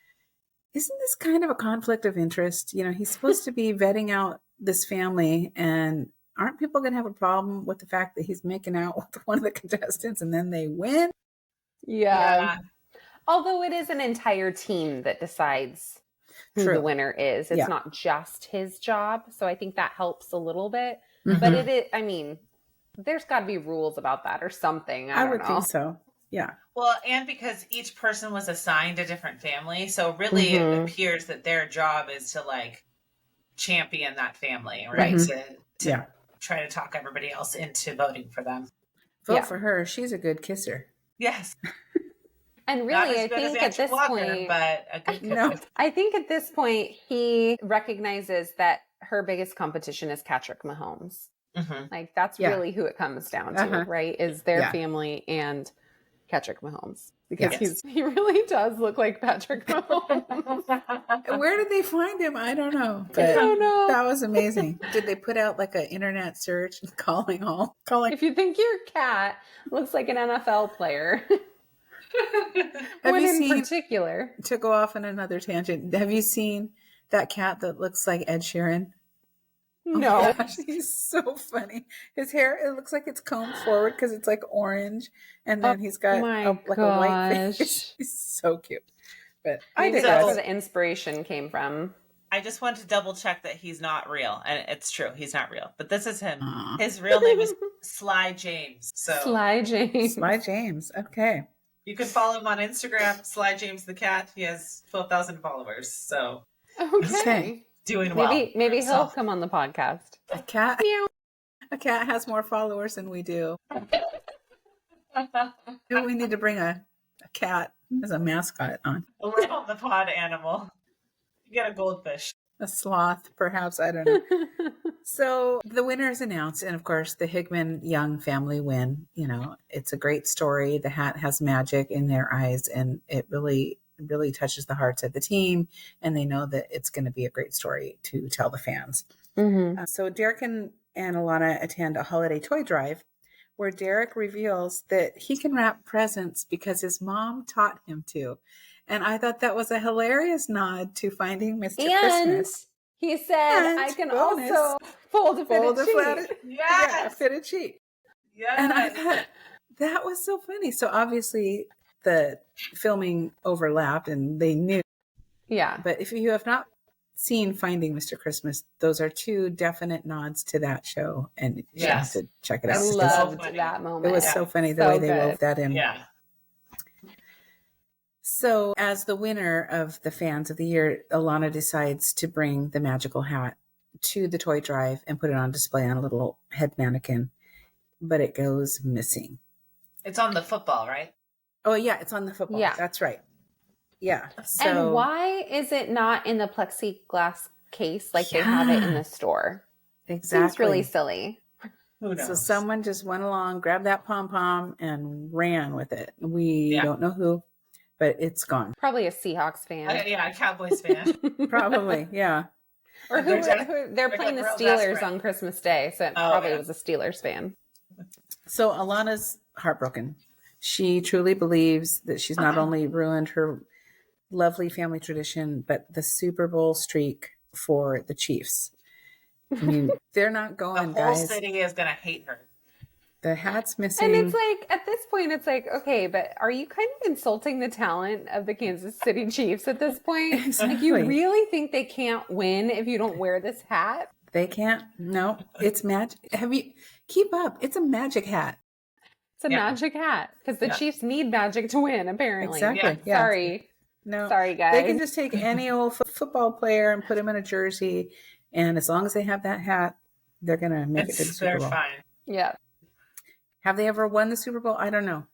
isn't this kind of a conflict of interest? He's supposed to be vetting out this family, and aren't people going to have a problem with the fact that he's making out with one of the contestants and then they win? Yeah. Although it is an entire team that decides who the winner is. It's not just his job. So I think that helps a little bit. But it is, there's got to be rules about that or something. I would think so. Yeah. Well, and because each person was assigned a different family, so really it appears that their job is to like champion that family, right? To try to talk everybody else into voting for them. Vote for her. She's a good kisser. Yes. And really, I think at this point, but a good kisser. I think at this point he recognizes that her biggest competition is Patrick Mahomes. Like that's really who it comes down to, right? Is their family and Patrick Mahomes, because he really does look like Patrick Mahomes. Where did they find him? I don't know. But I don't know. That was amazing. Did they put out like an internet search calling? If you think your cat looks like an NFL player, particular, to go off on another tangent, have you seen that cat that looks like Ed Sheeran? No. Oh gosh, he's so funny. His hair, it looks like it's combed forward because it's like orange, and then he's got a white face. He's so cute. But I think that's where the inspiration came from. I just want to double check that he's not real. And it's true. He's not real. But this is him. His real name is Sly James. So Sly James. Sly James. Okay. You can follow him on Instagram, Sly James the Cat. He has 12,000 followers. So okay. Doing well. Maybe he'll come on the podcast. A cat. Meow. A cat has more followers than we do. We need to bring a cat as a mascot on. A live on the pod animal. You get a goldfish. A sloth, perhaps. I don't know. So the winner is announced. And of course, the Hickman Young family win. You know, it's a great story. The hat has magic in their eyes, and it really touches the hearts of the team. And they know that it's going to be a great story to tell the fans. Mm-hmm. So Derek and Alana attend a holiday toy drive where Derek reveals that he can wrap presents because his mom taught him to. And I thought that was a hilarious nod to Finding Mr. Christmas. He said, I can also fold a fitted sheet. Yeah, a fitted sheet. Yeah. And I thought that was so funny. So obviously the filming overlapped and they knew. Yeah. But if you have not seen Finding Mr. Christmas, those are two definite nods to that show. And you have to check it out. I loved that moment. It was so funny the way they wove that in. Yeah. So as the winner of the Fans of the Year, Alana decides to bring the magical hat to the toy drive and put it on display on a little head mannequin, but it goes missing. It's on the football, right? Oh, yeah, it's on the football. Yeah. That's right. Yeah. So, and why is it not in the plexiglass case like they have it in the store? Exactly. Seems really silly. Who knows? So someone just went along, grabbed that pom-pom, and ran with it. We don't know who, but it's gone. Probably a Seahawks fan. A Cowboys fan. Probably, yeah. Or they're playing the Steelers on Christmas Day, so it probably was a Steelers fan. So Alana's heartbroken. She truly believes that she's not only ruined her lovely family tradition, but the Super Bowl streak for the Chiefs. I mean, they're not going, the whole guys. city is going to hate her. The hat's missing. And it's like, at this point, it's like, okay, but are you kind of insulting the talent of the Kansas City Chiefs at this point? Exactly. Like, you really think they can't win if you don't wear this hat? They can't. No, it's magic. Keep up. It's a magic hat. It's a magic hat because the Chiefs need magic to win, apparently. Exactly. Yeah. Sorry. No. Sorry, guys. They can just take any old football player and put him in a jersey. And as long as they have that hat, they're going to make it to the Super Bowl. They're fine. Yeah. Have they ever won the Super Bowl? I don't know.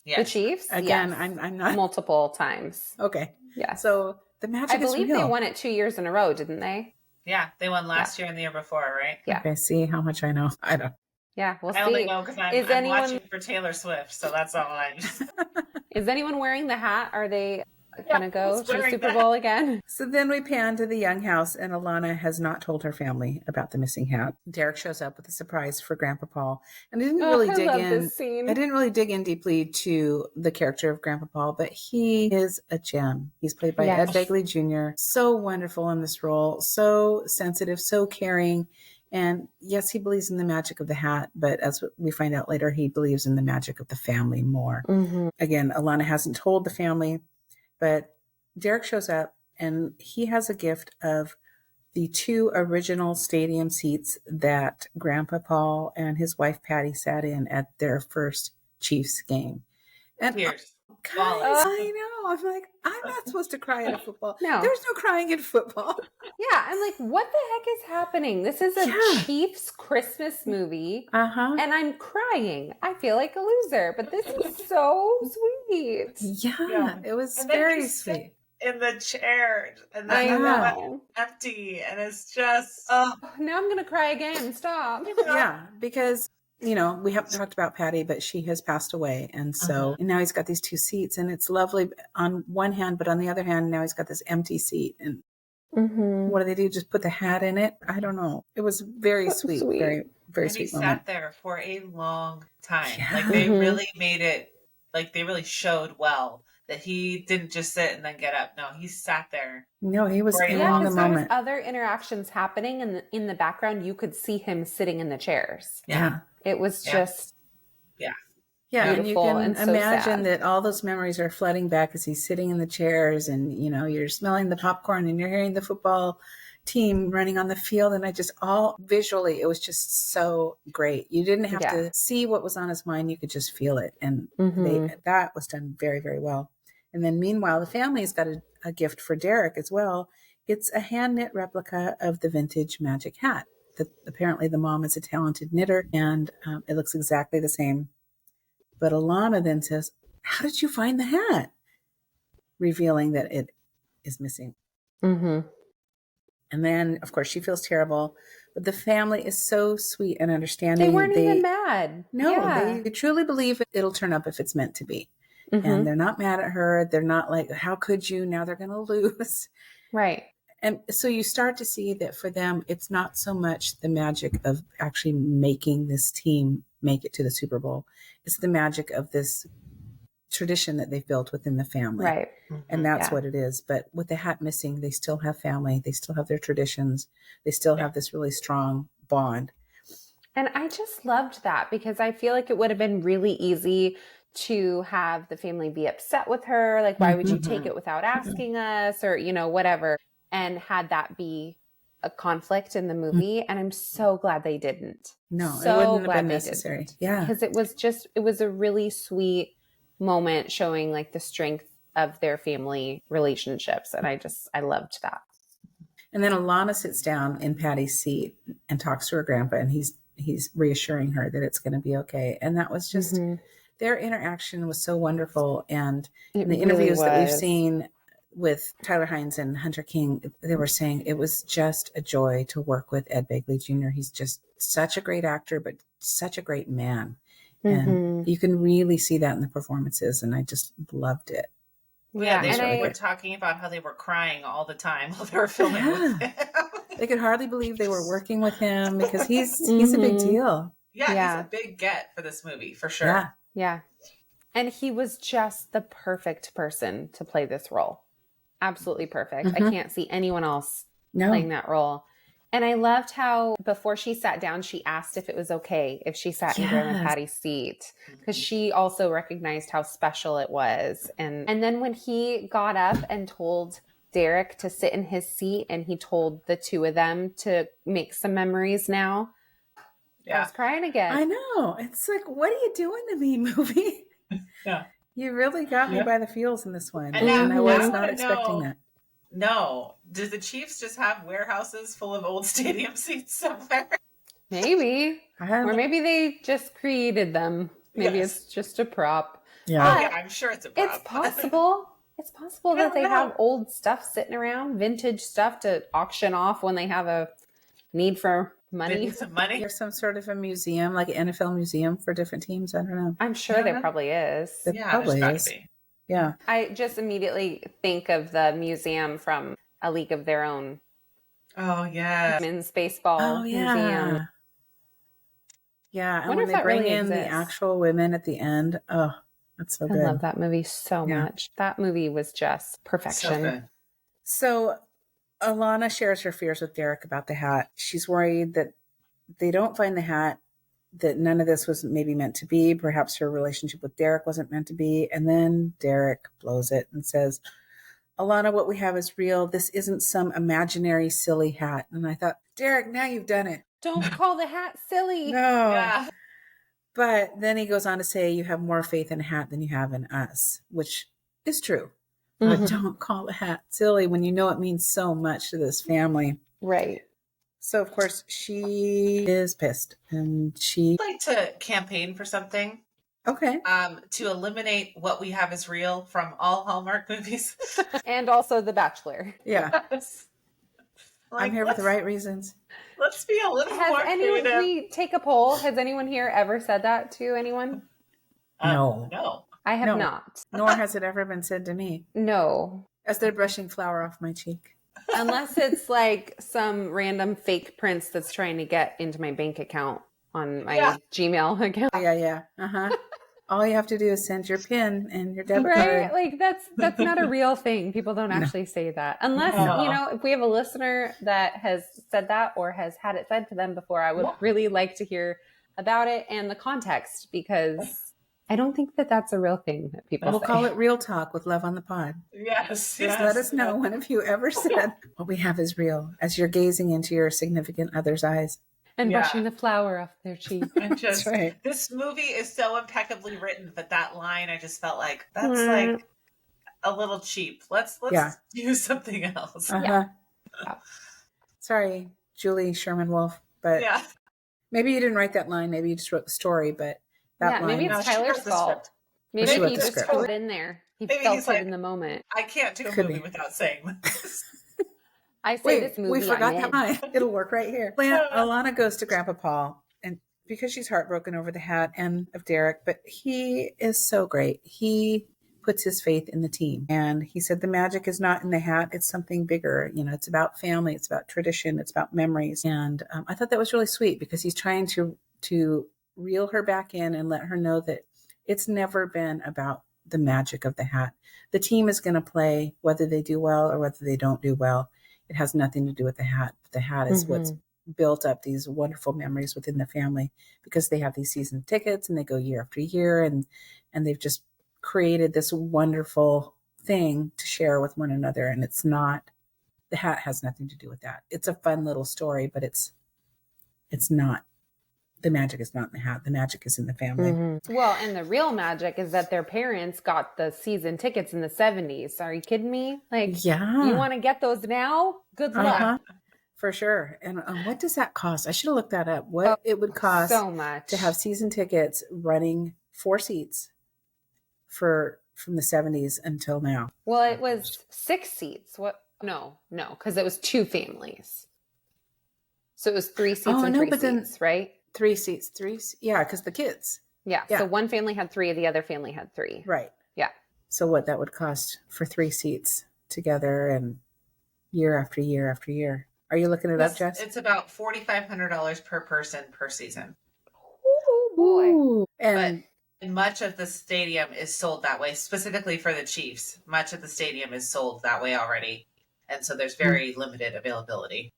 Yes. The Chiefs? Again, yes. I'm not. Multiple times. Okay. Yeah. So the magic is real. I believe they won it 2 years in a row, didn't they? Yeah. They won last year and the year before, right? Yeah. Okay. See how much I know. I don't. Yeah, we'll see. I only know because I'm watching for Taylor Swift, so that's all I just... Is anyone wearing the hat? Are they going to go to the Super Bowl again? So then we pan to the Young house, and Alana has not told her family about the missing hat. Derek shows up with a surprise for Grandpa Paul, and I didn't really dig in. This scene. I didn't really dig in deeply to the character of Grandpa Paul, but he is a gem. He's played by Ed Begley Jr. So wonderful in this role, so sensitive, so caring. And yes, he believes in the magic of the hat, but as we find out later, he believes in the magic of the family more. Mm-hmm. Again, Alana hasn't told the family, but Derek shows up and he has a gift of the 2 original stadium seats that Grandpa Paul and his wife Patty sat in at their first Chiefs game. And Tears. Guys, I know. I'm like, I'm not supposed to cry at a football. No. There's no crying in football. Yeah, I'm like, what the heck is happening? This is a Chiefs Christmas movie, and I'm crying. I feel like a loser, but this is so sweet. Yeah. It was very sweet. In the chair, and I then know. empty, and it's just now I'm gonna cry again. Stop. Yeah, because we haven't talked about Patty, but she has passed away, and so and now he's got these 2 seats, and it's lovely on one hand, but on the other hand, now he's got this empty seat, and what do? Just put the hat in it? I don't know. It was very sweet, very very and sweet. He moment. sat there for a long time. Yeah. Like they really made it. Like they really showed well that he didn't just sit and then get up. No, he sat there. No, he was in the because there was moment. other interactions happening, and in the background, you could see him sitting in the chairs. Yeah. It was just Yeah, and you beautiful can and so imagine sad. that all those memories are flooding back as he's sitting in the chairs, and you're smelling the popcorn, and you're hearing the football team running on the field, and I just all visually, it was just so great. You didn't have to see what was on his mind; you could just feel it, and that was done very, very well. And then meanwhile, the family's got a gift for Derek as well. It's a hand knit replica of the vintage magic hat. Apparently, the mom is a talented knitter, and it looks exactly the same. But Alana then says, "How did you find the hat?" Revealing that it is missing. Mm-hmm. And then, of course, she feels terrible. But the family is so sweet and understanding. They weren't even mad. No, they truly believe it'll turn up if it's meant to be. Mm-hmm. And they're not mad at her. They're not like, how could you? Now they're going to lose. Right. And so you start to see that for them, it's not so much the magic of actually making this team make it to the Super Bowl. It's the magic of this tradition that they've built within the family. Right. And that's what it is. But with the hat missing, they still have family. They still have their traditions. They still have this really strong bond. And I just loved that because I feel like it would have been really easy to have the family be upset with her. Like, why would you take it without asking us or, whatever. And had that be a conflict in the movie. And I'm so glad they didn't. No, it wouldn't have been necessary. Yeah. Because it was a really sweet moment showing like the strength of their family relationships. And I loved that. And then Alana sits down in Patty's seat and talks to her grandpa, and he's reassuring her that it's going to be okay. And that was just, their interaction was so wonderful. And in the interviews that we've seen with Tyler Hines and Hunter King, they were saying it was just a joy to work with Ed Begley Jr. He's just such a great actor, but such a great man. And you can really see that in the performances. And I just loved it. Yeah, they were talking about how they were crying all the time while they were filming with him. They could hardly believe they were working with him because he's a big deal. Yeah, he's a big get for this movie, for sure. Yeah. And he was just the perfect person to play this role. Absolutely perfect. I can't see anyone else playing that role. And I loved how before she sat down, she asked if it was okay if she sat in Grandma Patty's seat, because she also recognized how special it was. And then when he got up and told Derek to sit in his seat and he told the two of them to make some memories now, I was crying again. I know. It's like, what are you doing to me, movie? You really got me by the feels in this one. And I was not expecting that. No. Do the Chiefs just have warehouses full of old stadium seats somewhere? Maybe. Or maybe they just created them. Maybe it's just a prop. Yeah. I'm sure it's a prop. It's possible. It's possible that they have old stuff sitting around, vintage stuff to auction off when they have a need for money. Some money. There's some sort of a museum, like an NFL museum for different teams. I don't know. I'm sure there probably is. There probably is. Yeah. I just immediately think of the museum from A League of Their Own. Oh, yeah. Men's baseball museum. Yeah. And when they bring in the actual women at the end, oh, that's so good. I love that movie so much. That movie was just perfection. So Alana shares her fears with Derek about the hat. She's worried that they don't find the hat, that none of this was maybe meant to be. Perhaps her relationship with Derek wasn't meant to be. And then Derek blows it and says, Alana, what we have is real. This isn't some imaginary silly hat. And I thought, Derek, now you've done it. Don't call the hat silly. No. Yeah. But then he goes on to say, you have more faith in a hat than you have in us, which is true. But don't call the hat silly when you know it means so much to this family. Right. So, of course, she is pissed, and she I'd like to campaign for something. Okay. To eliminate what we have as real from all Hallmark movies. And also The Bachelor. Yeah. I'm here for the right reasons. Let's be a little more creative. Can we take a poll? Has anyone here ever said that to anyone? No. No. I have not. Nor has it ever been said to me. No. As they're brushing flour off my cheek. Unless it's like some random fake prince that's trying to get into my bank account on my Gmail account. Yeah. All you have to do is send your PIN and your debit card. Right? Like that's not a real thing. People don't actually say that. Unless, if we have a listener that has said that or has had it said to them before, I would really like to hear about it and the context, because I don't think that that's a real thing that people We'll say. call it Real Talk with Love on the Pod. Yes. Please let us know when have you ever said what we have is real as you're gazing into your significant other's eyes. And brushing the flour off their cheek. That's right. This movie is so impeccably written, but that line, I just felt like that's like a little cheap. Let's do something else. Yeah. Sorry, Julie Sherman Wolf, but maybe you didn't write that line. Maybe you just wrote the story, but that line. Maybe it's Tyler's fault. Maybe he just threw it in there. He felt it in the moment. I can't do a movie without saying this. I say this movie. We forgot that line. It'll work right here. Alana goes to Grandpa Paul, and because she's heartbroken over the hat and of Derek, but he is so great. He puts his faith in the team, and he said the magic is not in the hat; it's something bigger. You know, it's about family, it's about tradition, it's about memories. And I thought that was really sweet because he's trying to reel her back in and let her know that it's never been about the magic of the hat. The team is going to play whether they do well or whether they don't do well. It has nothing to do with the hat. The hat is what's built up these wonderful memories within the family because they have these season tickets and they go year after year and they've just created this wonderful thing to share with one another. And it's not, the hat has nothing to do with that. It's a fun little story, but it's not, the magic is not in the hat. The magic is in the family. Well, and the real magic is that their parents got the season tickets in the 70s. Are you kidding me? Like, you want to get those now? Good luck. For sure. And what does that cost? I should have looked that up. What it would cost so much to have season tickets running 4 seats from the 70s until now. Well, it was 6 seats. What? No, because it was 2 families. So it was 3 seats and 3 seats, right? 3 seats, yeah, because the kids. Yeah. So one family had 3, the other family had 3. Right. Yeah. So what that would cost for 3 seats together and year after year after year. Are you looking it up, Jess? It's about $4,500 per person per season. Oh boy. Ooh. And much of the stadium is sold that way, specifically for the Chiefs. Much of the stadium is sold that way already. And so there's very limited availability.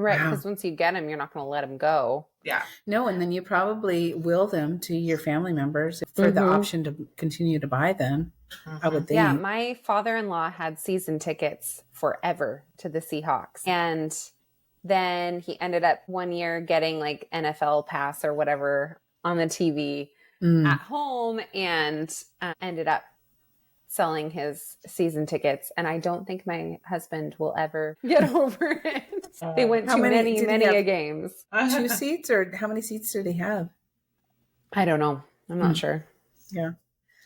Right, because once you get them, you're not going to let them go. Yeah. No, and then you probably will them to your family members for the option to continue to buy them, I would think. Yeah, my father-in-law had season tickets forever to the Seahawks. And then he ended up one year getting like NFL pass or whatever on the TV at home and ended up selling his season tickets. And I don't think my husband will ever get over it. They went to many games. 2 seats, or how many seats did he have? I don't know. I'm not sure. Yeah.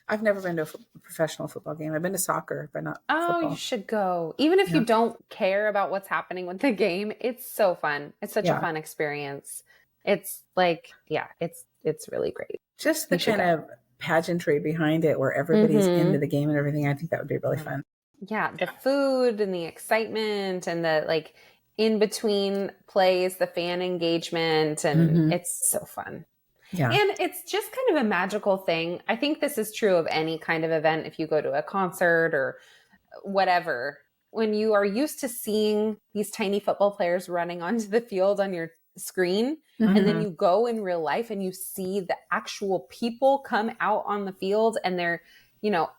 I've never been to a professional football game. I've been to soccer, but not football. You should go. Even if you don't care about what's happening with the game, it's so fun. It's such a fun experience. It's like, it's really great. Just the kind of pageantry behind it where everybody's into the game and everything. I think that would be really fun. Yeah. The food and the excitement and the like in between plays, the fan engagement, and it's so fun. Yeah. And it's just kind of a magical thing. I think this is true of any kind of event. If you go to a concert or whatever, when you are used to seeing these tiny football players running onto the field on your screen, and then you go in real life and you see the actual people come out on the field and they're,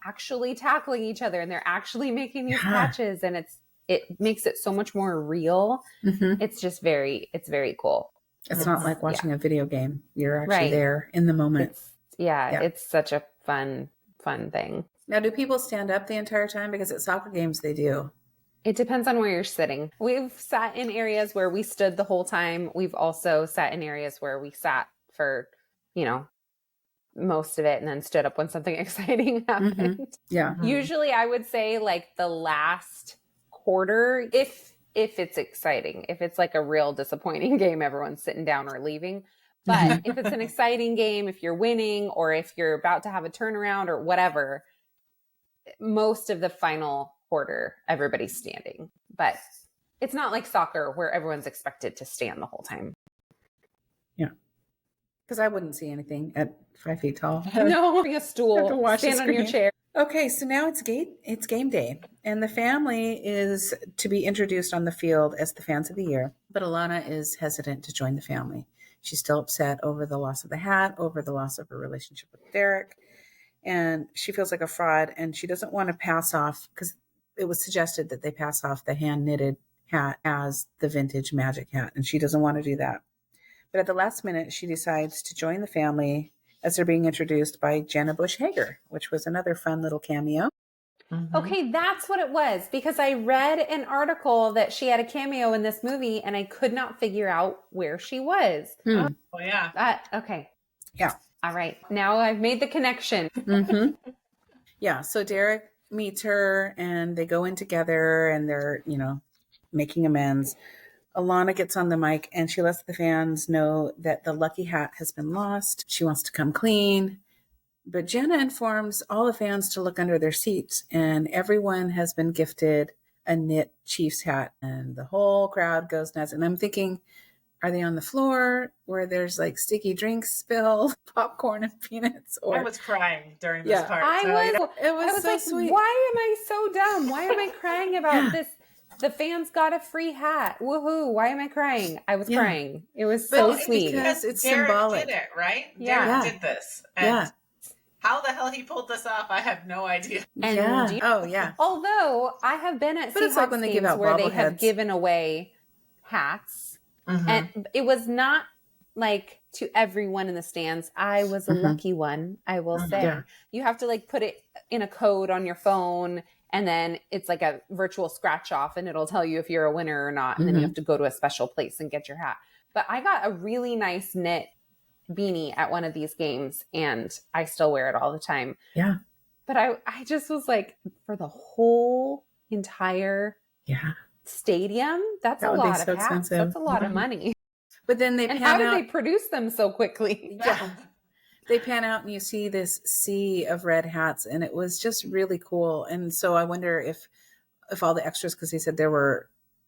actually tackling each other and they're actually making these catches, and it makes it so much more real. It's just very cool. It's not like watching a video game. You're actually there in the moment. It's such a fun thing. Now, do people stand up the entire time? Because at soccer games, they do. It depends on where you're sitting. We've sat in areas where we stood the whole time. We've also sat in areas where we sat for, most of it and then stood up when something exciting happened. Yeah. Usually I would say like the last quarter, if it's exciting. If it's like a real disappointing game, everyone's sitting down or leaving. But if it's an exciting game, if you're winning or if you're about to have a turnaround or whatever, most of the final quarter, everybody's standing. But it's not like soccer where everyone's expected to stand the whole time. Yeah. Because I wouldn't see anything at 5 feet tall. No, bring a stool, stand on your chair. Okay, so now it's game day, and the family is to be introduced on the field as the fans of the year. But Alana is hesitant to join the family. She's still upset over the loss of the hat, over the loss of her relationship with Derek. and she feels like a fraud, and she doesn't want to pass off, because it was suggested that they pass off the hand knitted hat as the vintage magic hat, and she doesn't want to do that. But at the last minute, she decides to join the family as they're being introduced by Jenna Bush Hager, which was another fun little cameo. Mm-hmm. Okay, that's what it was, because I read an article that she had a cameo in this movie and I could not figure out where she was. Oh, yeah. Okay. Yeah. All right. Now I've made the connection. Mm-hmm. Yeah. So Derek meets her and they go in together and they're, making amends. Alana gets on the mic and she lets the fans know that the lucky hat has been lost. She wants to come clean. But Jenna informs all the fans to look under their seats, and everyone has been gifted a knit Chiefs hat, and the whole crowd goes nuts. And I'm thinking, are they on the floor where there's like sticky drinks spilled, popcorn and peanuts? Or I was crying during this part. It was so like, sweet. Why am I so dumb? Why am I crying about this? The fans got a free hat. Woohoo. Why am I crying? I was crying. It was so sweet. Because it's Derek symbolic. did it, right? Yeah. Derek did this. And how the hell he pulled this off, I have no idea. And although I have been at Seahawks games where they have given away hats, and it was not like to everyone in the stands. I was a lucky one, I will say. Yeah. You have to like put it in a code on your phone, and then it's like a virtual scratch off, and it'll tell you if you're a winner or not. And then you have to go to a special place and get your hat. But I got a really nice knit beanie at one of these games, and I still wear it all the time. Yeah. But I just was like, for the whole entire stadium, that's a lot of hats. Expensive. That's a lot of money. But then how did they produce them so quickly? Yeah. They pan out and you see this sea of red hats, and it was just really cool. And so I wonder if all the extras, because they said there were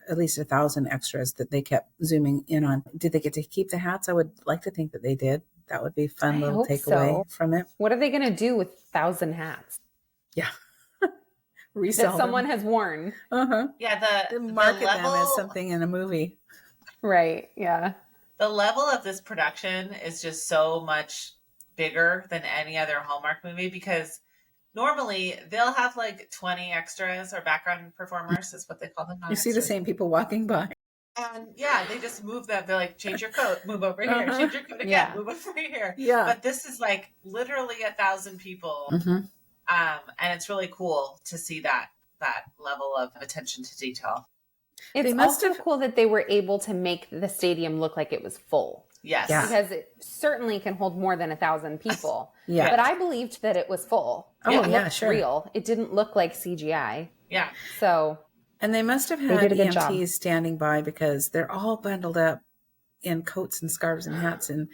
at least 1,000 extras that they kept zooming in on. Did they get to keep the hats? I would like to think that they did. That would be a fun little takeaway from it. What are they going to do with 1,000 hats? Yeah. Resell that someone has worn. Yeah, the market them as something in a movie. Right, yeah. The level of this production is just so much bigger than any other Hallmark movie, because normally they'll have like 20 extras or background performers is what they call them. You see the same people walking by. And they just move them. They're like, change your coat, move over here, change your coat again, move over here. Yeah. But this is like literally 1,000 people. And it's really cool to see that level of attention to detail. It's also cool that they were able to make the stadium look like it was full. Yes. Yeah. Because it certainly can hold more than 1,000 people. Yeah. But I believed that it was full. It looked real. It didn't look like CGI. Yeah. So. And they must have had EMTs standing by, because they're all bundled up in coats and scarves and hats. And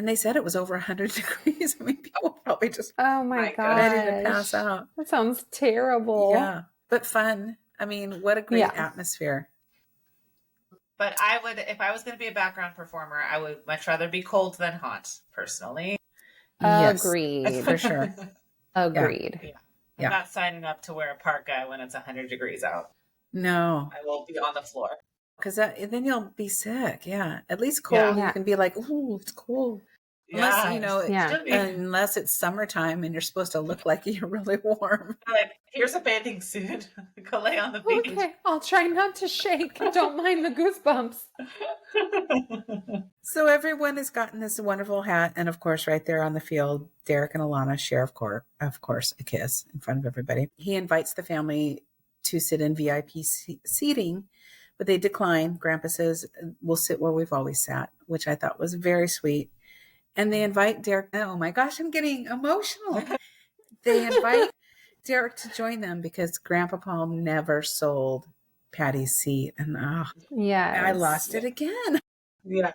they said it was over 100 degrees. I mean, people probably just oh my God, ready to pass out. That sounds terrible. Yeah. But fun. I mean, what a great atmosphere. But I would, if I was going to be a background performer, I would much rather be cold than hot, personally. Agreed. For sure. Agreed. I'm not signing up to wear a parka when it's 100 degrees out. No. I will be on the floor. Because then you'll be sick. Yeah. At least cold, you can be like, ooh, it's cold. Unless it's summertime and you're supposed to look like you're really warm. Like, here's a bathing suit. Go lay on the beach. Okay, I'll try not to shake. Don't mind the goosebumps. So everyone has gotten this wonderful hat. And of course, right there on the field, Derek and Alana share, of course, a kiss in front of everybody. He invites the family to sit in VIP seating, but they decline. Grandpa says, we'll sit where we've always sat, which I thought was very sweet. And they invite Derek. Oh my gosh, I'm getting emotional. They invite Derek to join them because Grandpa Paul never sold Patty's seat. And I lost it again. Yeah.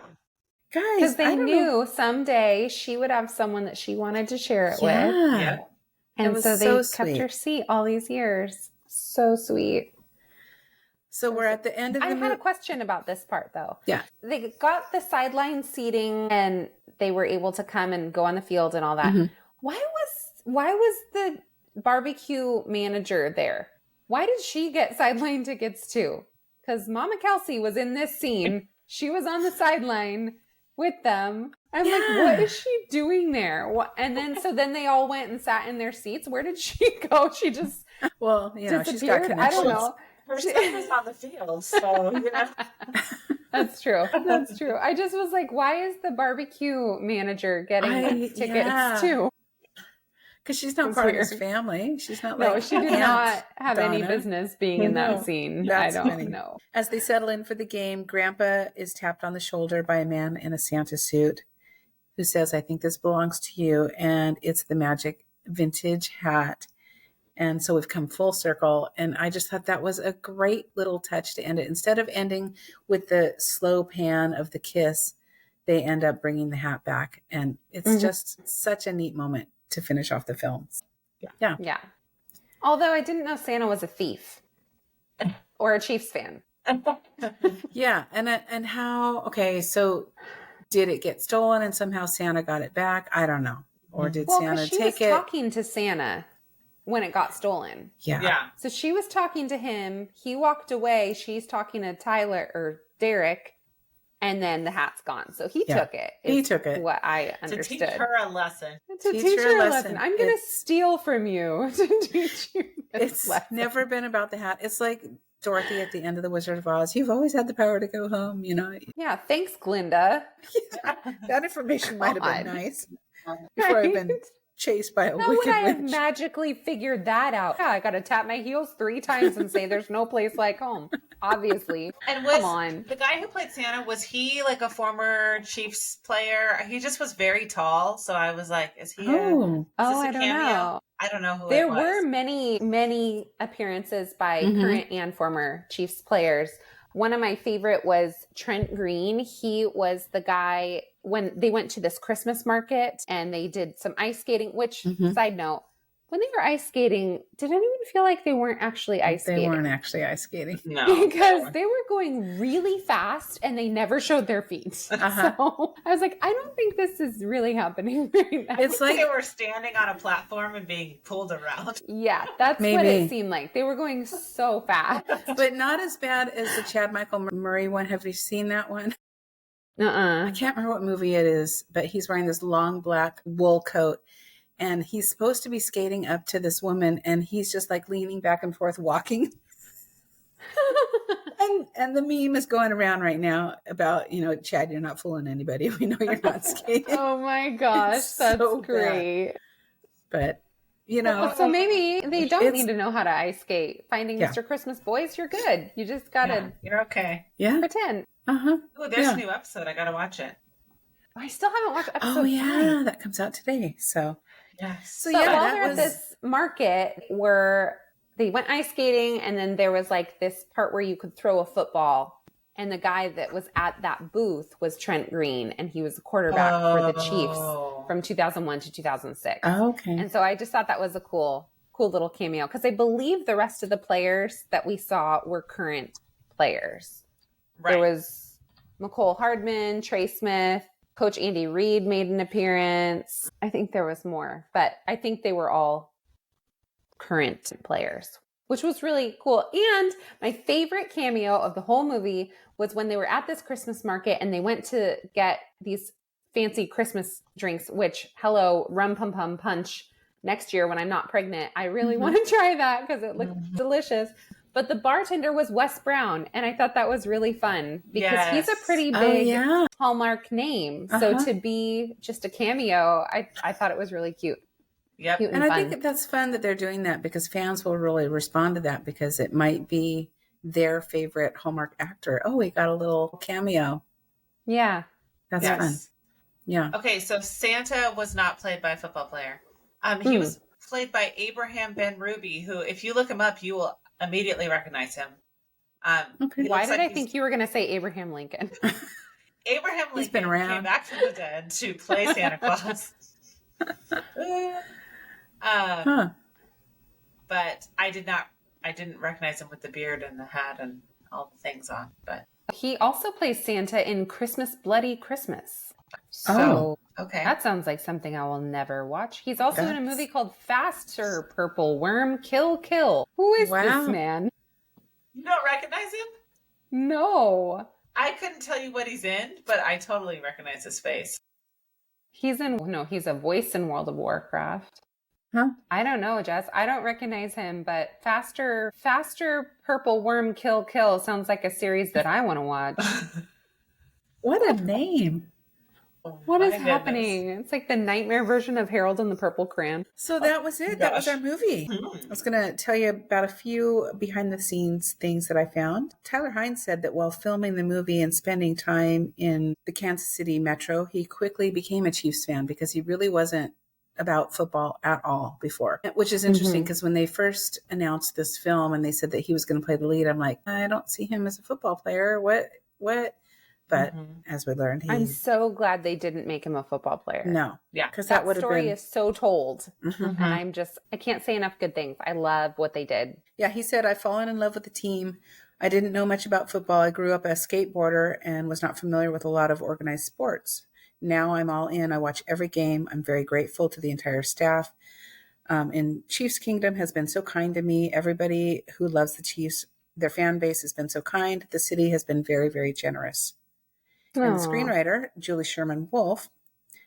Guys, because they knew someday she would have someone that she wanted to share it with. Yeah. And so they kept her seat all these years. So sweet. So we're at the end of the movie. I had a question about this part, though. Yeah. They got the sideline seating and they were able to come and go on the field and all that. Mm-hmm. Why was the barbecue manager there? Why did she get sideline tickets too? Because Mama Kelsey was in this scene. She was on the sideline with them. I'm like, what is she doing there? And then they all went and sat in their seats. Where did she go? She just she's got connections. I don't know. Her stuff was on the field, so That's true. That's true. I just was like, why is the barbecue manager getting tickets too? Because she's not part of his family. She's not like... No, she did not have any business being in that scene. I don't know. As they settle in for the game, Grandpa is tapped on the shoulder by a man in a Santa suit who says, I think this belongs to you. And it's the magic vintage hat. And so we've come full circle. And I just thought that was a great little touch to end it. Instead of ending with the slow pan of the kiss, they end up bringing the hat back. And it's just such a neat moment to finish off the film. Yeah. Although I didn't know Santa was a thief or a Chiefs fan. Yeah. And how, okay, so did it get stolen and somehow Santa got it back? I don't know. Or did Santa take it? She was talking to Santa when it got stolen. Yeah. So she was talking to him. He walked away. She's talking to Tyler or Derek. And then the hat's gone. So he took it. He took it. What I understood. To teach her a lesson. To teach her a lesson. I'm going to steal from you to teach you It's never been about the hat. It's like Dorothy at the end of The Wizard of Oz. You've always had the power to go home, Yeah, thanks, Glinda. That information might have been nice. Before I've been chased by a wicked witch. How would I have magically figured that out? Yeah, I got to tap my heels 3 times and say there's no place like home. Obviously. And come on. The guy who played Santa, was he like a former Chiefs player? He just was very tall. So I was like, is he I don't know. I don't know who there it was. Were many appearances by current and former Chiefs players. One of my favorite was Trent Green. He was the guy when they went to this Christmas market and they did some ice skating, which, side note, when they were ice skating, did anyone feel like they weren't actually ice skating? They weren't actually ice skating. No. Because they were going really fast and they never showed their feet. So I was like, I don't think this is really happening right now. It's like they were standing on a platform and being pulled around. Yeah, that's what it seemed like. They were going so fast. But not as bad as the Chad Michael Murray one. Have you seen that one? I can't remember what movie it is, but he's wearing this long black wool coat. And he's supposed to be skating up to this woman, and he's just like leaning back and forth, walking. and the meme is going around right now about, Chad, you're not fooling anybody. We know you're not skating. Oh my gosh, that's so great. But, so maybe they don't need to know how to ice skate. Finding Mr. Christmas Boys, you're good. You just gotta. You're okay. Yeah. Pretend. Oh, there's a new episode. I gotta watch it. I still haven't watched episode 3. That comes out today. So. Yes. So while they're at this market where they went ice skating, and then there was like this part where you could throw a football, and the guy that was at that booth was Trent Green, and he was the quarterback for the Chiefs from 2001 to 2006. Oh, okay. And so I just thought that was a cool little cameo, because I believe the rest of the players that we saw were current players. Right. There was Nicole Hardman, Trey Smith, Coach Andy Reid made an appearance. I think there was more, but I think they were all current players, which was really cool. And my favorite cameo of the whole movie was when they were at this Christmas market and they went to get these fancy Christmas drinks, which, hello, rum pum pum punch. Next year when I'm not pregnant, I really want to try that because it looked delicious. But the bartender was Wes Brown, and I thought that was really fun because he's a pretty big Hallmark name. So to be just a cameo, I thought it was really cute. Yep. Cute and I think that's fun that they're doing that, because fans will really respond to that, because it might be their favorite Hallmark actor. Oh, we got a little cameo. Yeah. That's fun. Yeah. Okay, so Santa was not played by a football player. He was played by Abraham Ben Ruby, who, if you look him up, you will immediately recognize him. Why did I think you were going to say Abraham Lincoln? Abraham Lincoln He's been around. Came back from the dead to play Santa Claus. But I didn't recognize him with the beard and the hat and all the things on. But he also plays Santa in Christmas Bloody Christmas. So okay. That sounds like something I will never watch. He's also in a movie called Faster Purple Worm Kill Kill. Who is this man? You don't recognize him? No. I couldn't tell you what he's in, but I totally recognize his face. He's a voice in World of Warcraft. Huh? I don't know, Jess. I don't recognize him, but Faster Purple Worm Kill sounds like a series that I want to watch. What a name. What is happening? It's like the nightmare version of Harold and the Purple Crayon. So that was it. That was our movie. I was going to tell you about a few behind the scenes things that I found. Tyler Hines said that while filming the movie and spending time in the Kansas City metro, he quickly became a Chiefs fan because he really wasn't about football at all before, which is interesting because when they first announced this film and they said that he was going to play the lead, I'm like, I don't see him as a football player. What? But as we learned, I'm so glad they didn't make him a football player. No. Yeah. Because that would have been... story is so told. And I can't say enough good things. I love what they did. Yeah, he said, I've fallen in love with the team. I didn't know much about football. I grew up a skateboarder and was not familiar with a lot of organized sports. Now I'm all in. I watch every game. I'm very grateful to the entire staff. And Chiefs Kingdom has been so kind to me. Everybody who loves the Chiefs, their fan base has been so kind. The city has been very, very generous. And the screenwriter, Julie Sherman Wolfe,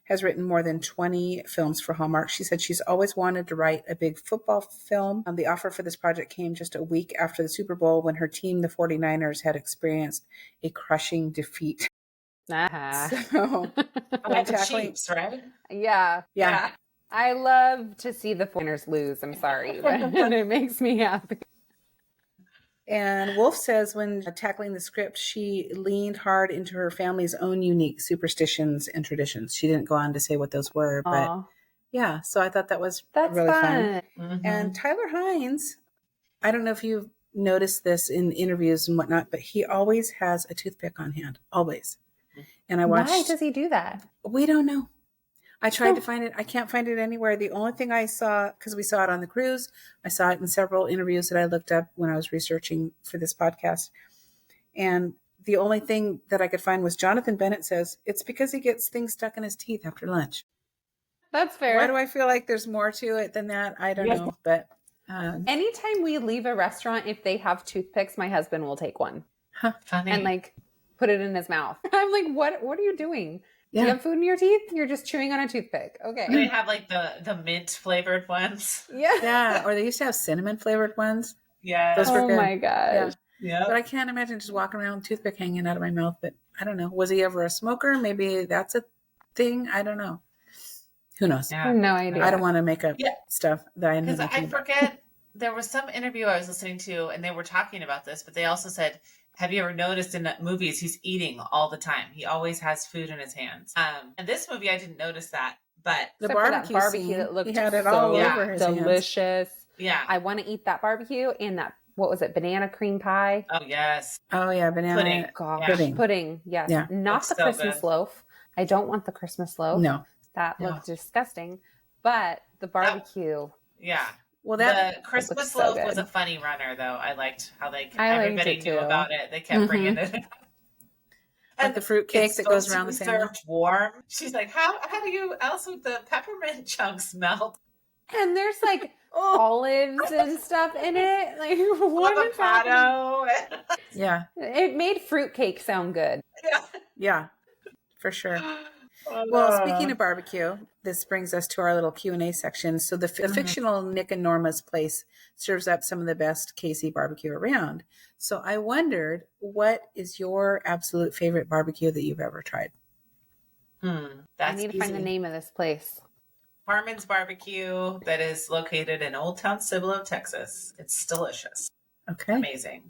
has written more than 20 films for Hallmark. She said she's always wanted to write a big football film. The offer for this project came just a week after the Super Bowl when her team, the 49ers, had experienced a crushing defeat. So, like the Chiefs, right? Yeah. I love to see the 49ers lose. I'm sorry, but it makes me happy. And Wolf says when tackling the script, she leaned hard into her family's own unique superstitions and traditions. She didn't go on to say what those were, but yeah, so I thought that's really fun. And Tyler Hines, I don't know if you've noticed this in interviews and whatnot, but he always has a toothpick on hand, always. And I watched... Why does he do that? We don't know. I tried to find it. I can't find it anywhere. The only thing I saw, because we saw it on the cruise, I saw it in several interviews that I looked up when I was researching for this podcast. And the only thing that I could find was Jonathan Bennett says, it's because he gets things stuck in his teeth after lunch. That's fair. Why do I feel like there's more to it than that? I don't know. But anytime we leave a restaurant, if they have toothpicks, my husband will take one. Funny. And like put it in his mouth. I'm like, what are you doing? Yeah. Do you have food in your teeth? You're just chewing on a toothpick. Okay. They have like the mint flavored ones. Yeah. Or they used to have cinnamon flavored ones. Yeah. Those were good. My gosh. Yeah. But I can't imagine just walking around with a toothpick hanging out of my mouth. But I don't know. Was he ever a smoker? Maybe that's a thing. I don't know. Who knows? I have no idea. I don't want to make up stuff that I know. Because I forget, there was some interview I was listening to and they were talking about this, but they also said, have you ever noticed in movies he's eating all the time? He always has food in his hands. And this movie, I didn't notice that. But the barbecue scene, that looked he had it all over his delicious. Hands. Yeah. I want to eat that barbecue and that, what was it, banana cream pie? Oh, yes. Oh, yeah, banana pudding. Gosh, pudding. Yes. Yeah. Not Looks the so Christmas good. loaf. I don't want the Christmas loaf. No. That looked disgusting. But the barbecue. Yeah. Well, the Christmas loaf so was a funny runner, though. I liked how liked everybody it knew too. about it. They kept bringing it. Like the fruit cake that goes around the family. Served warm. She's like, how do you else with the peppermint chunks melt? And there's like olives and stuff in it. Like what is happening? Avocado. Yeah. It made fruitcake sound good. Yeah, for sure. Well, speaking of barbecue, this brings us to our little Q&A section. So the fictional Nick and Norma's place serves up some of the best KC barbecue around. So I wondered, what is your absolute favorite barbecue that you've ever tried? I need to find the name of this place. Harmon's Barbecue that is located in Old Town Cibolo, Texas. It's delicious. Okay. Amazing.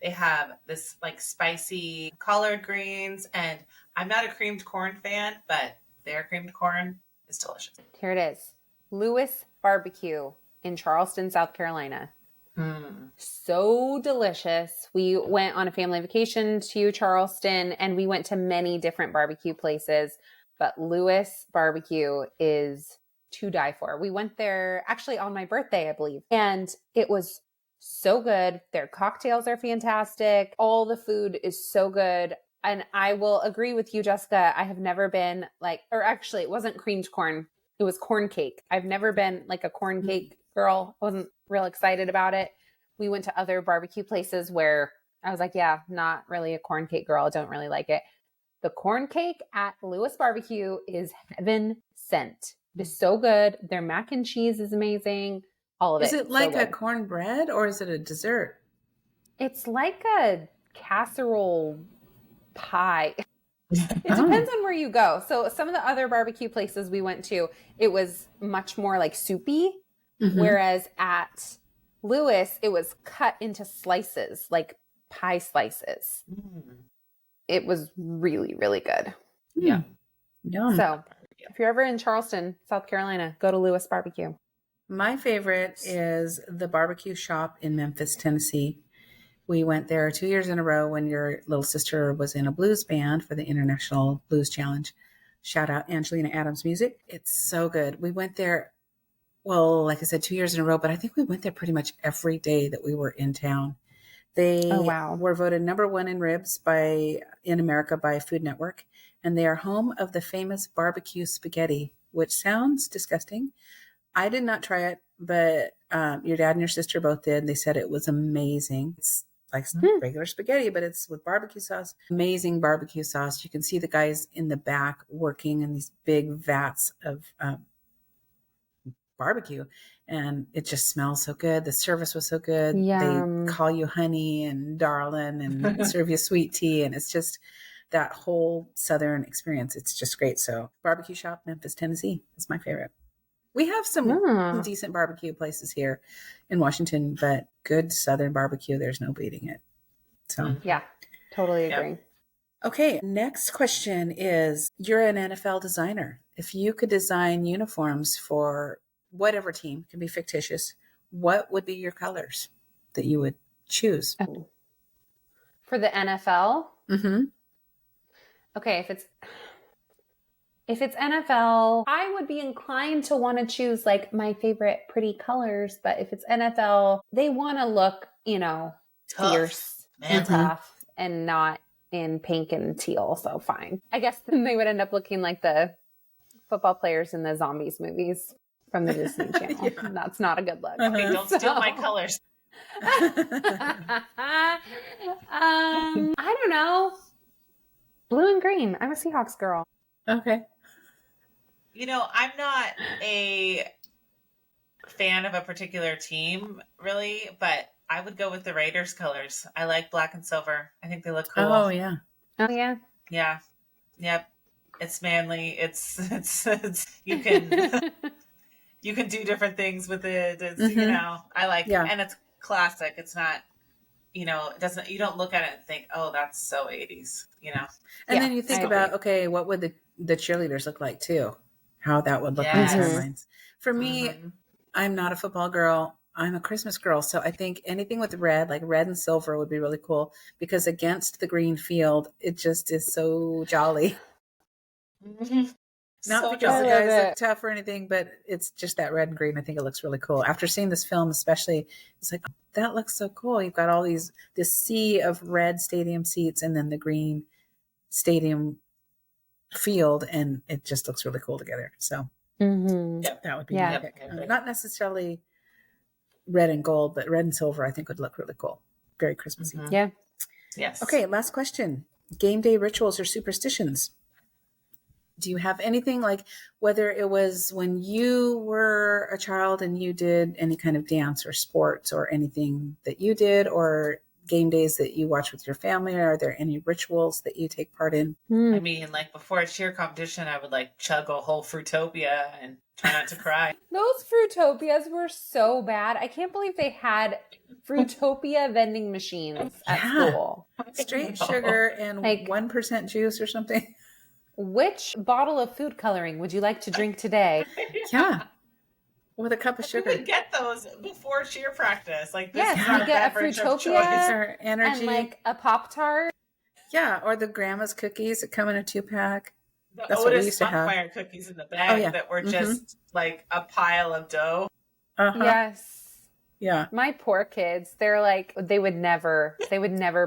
They have this like spicy collard greens, and I'm not a creamed corn fan, but their creamed corn is delicious. Here it is. Lewis Barbecue in Charleston, South Carolina. So delicious. We went on a family vacation to Charleston and we went to many different barbecue places, but Lewis Barbecue is to die for. We went there actually on my birthday, I believe, and it was so good. Their cocktails are fantastic. All the food is so good. And I will agree with you, Jessica. I have never been or actually it wasn't creamed corn. It was corn cake. I've never been like a corn cake girl. I wasn't real excited about it. We went to other barbecue places where I was like, yeah, not really a corn cake girl. Don't really like it. The corn cake at Lewis Barbecue is heaven sent. It's so good. Their mac and cheese is amazing. All of it. Is it like a cornbread or is it a dessert? It's like a casserole pie. It depends on where you go. So some of the other barbecue places we went to, it was much more like soupy. Whereas at Lewis, it was cut into slices, like pie slices. It was really, really good. Yeah. So if you're ever in Charleston, South Carolina, go to Lewis Barbecue. My favorite is the barbecue shop in Memphis, Tennessee. We went there 2 years in a row when your little sister was in a blues band for the International Blues Challenge. Shout out Angelina Adams Music. It's so good. We went there, well, like I said, 2 years in a row, but I think we went there pretty much every day that we were in town. They were voted number one in ribs in America by Food Network, and they are home of the famous barbecue spaghetti, which sounds disgusting. I did not try it, but your dad and your sister both did. They said it was amazing. It's like regular spaghetti, but it's with barbecue sauce. Amazing barbecue sauce. You can see the guys in the back working in these big vats of barbecue, and it just smells so good. The service was so good. Yum. They call you honey and darling and serve you sweet tea, and it's just that whole Southern experience. It's just great. So barbecue shop, Memphis, Tennessee is my favorite. We have some decent barbecue places here in Washington, but good Southern barbecue, there's no beating it. So yeah, totally agree. Yep. Okay, next question is, you're an NFL designer. If you could design uniforms for whatever team, it can be fictitious, what would be your colors that you would choose? For the NFL? Mm-hmm. Okay, if it's NFL, I would be inclined to want to choose like my favorite pretty colors. But if it's NFL, they want to look, fierce and tough and not in pink and teal. So fine. I guess then they would end up looking like the football players in the zombies movies from the Disney Channel. Yeah. That's not a good look. Okay, don't steal my colors. I don't know. Blue and green. I'm a Seahawks girl. Okay. I'm not a fan of a particular team, really, but I would go with the Raiders colors. I like black and silver. I think they look cool. Oh, yeah. Oh, yeah. Yeah. Yep. It's manly. It's you can you can do different things with it. It's, I like, and it's classic. It's not, it doesn't, you don't look at it and think, oh, that's so 80s, And then you think about, okay, what would the cheerleaders look like too? How that would look on the sidelines. For me, I'm not a football girl. I'm a Christmas girl. So I think anything with red, like red and silver, would be really cool because against the green field, it just is so jolly. Not so because the guys look tough or anything, but it's just that red and green. I think it looks really cool. After seeing this film, especially, it's like, oh, that looks so cool. You've got all this sea of red stadium seats and then the green stadium field, and it just looks really cool together. So that would be my pick. Not necessarily red and gold, but red and silver I think would look really cool. Very Christmassy. Yeah. Yes. Okay, last question. Game day rituals or superstitions? Do you have anything, like whether it was when you were a child and you did any kind of dance or sports or anything that you did, or game days that you watch with your family? Are there any rituals that you take part in? I mean, like before a cheer competition, I would like chug a whole Fruitopia and try not to cry. Those Fruitopias were so bad. I can't believe they had Fruitopia vending machines at school. Straight sugar and 1% juice or something. Which bottle of food coloring would you like to drink today? Yeah. With a cup of sugar. You would get those before cheer practice. Like this yes, you get a Fruitopia or energy. And like a Pop-Tart. Yeah, or the grandma's cookies that come in a 2-pack. That's what we used to have. Fire cookies in the bag that were just like a pile of dough. Yes. Yeah. My poor kids, they're like, they would never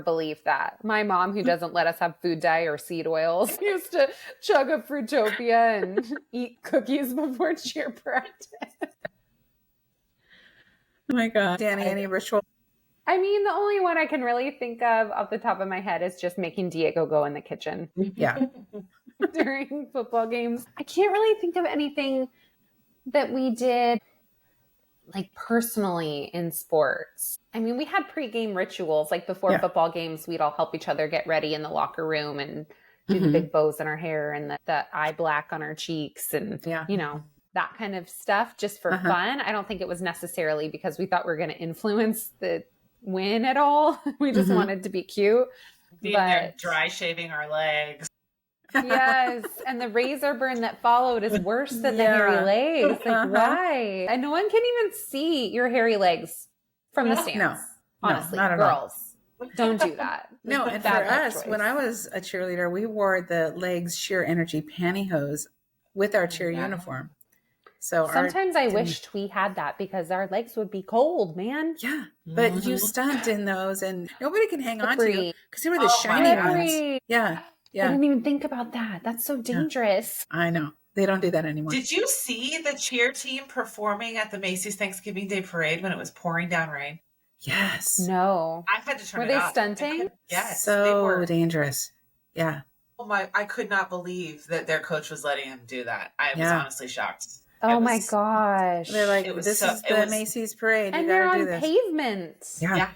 believe that. My mom, who doesn't let us have food dye or seed oils, used to chug a Fruitopia and eat cookies before cheer practice. Oh my God. Danny, any ritual? I mean, the only one I can really think of off the top of my head is just making Diego go in the kitchen. Yeah. During football games. I can't really think of anything that we did like personally in sports. I mean, we had pregame rituals, like before football games, we'd all help each other get ready in the locker room and do the big bows in our hair and the eye black on our cheeks and, you know, that kind of stuff just for fun. I don't think it was necessarily because we thought we were going to influence the win at all. We just wanted to be cute. Being there dry shaving our legs. Yes, and the razor burn that followed is worse than the hairy legs. Like, why? And no one can even see your hairy legs from the stands. No, honestly, not at girls, don't do that. No, and for us, when I was a cheerleader, we wore the legs sheer energy pantyhose with our cheer uniform. So sometimes I wished we had that because our legs would be cold, man. Yeah, but you stunt in those, and nobody can hang on to you because they were the shiny ones. Yeah. Yeah. I didn't even think about that. That's so dangerous. Yeah. I know. They don't do that anymore. Did you see the cheer team performing at the Macy's Thanksgiving Day Parade when it was pouring down rain? Yes. No. I had to turn it off. Were they stunting? Yes. So they were dangerous. Yeah. Oh my, I could not believe that their coach was letting him do that. I was honestly shocked. Oh my gosh. They're like, this is the Macy's Parade. And they're on pavement. Yeah.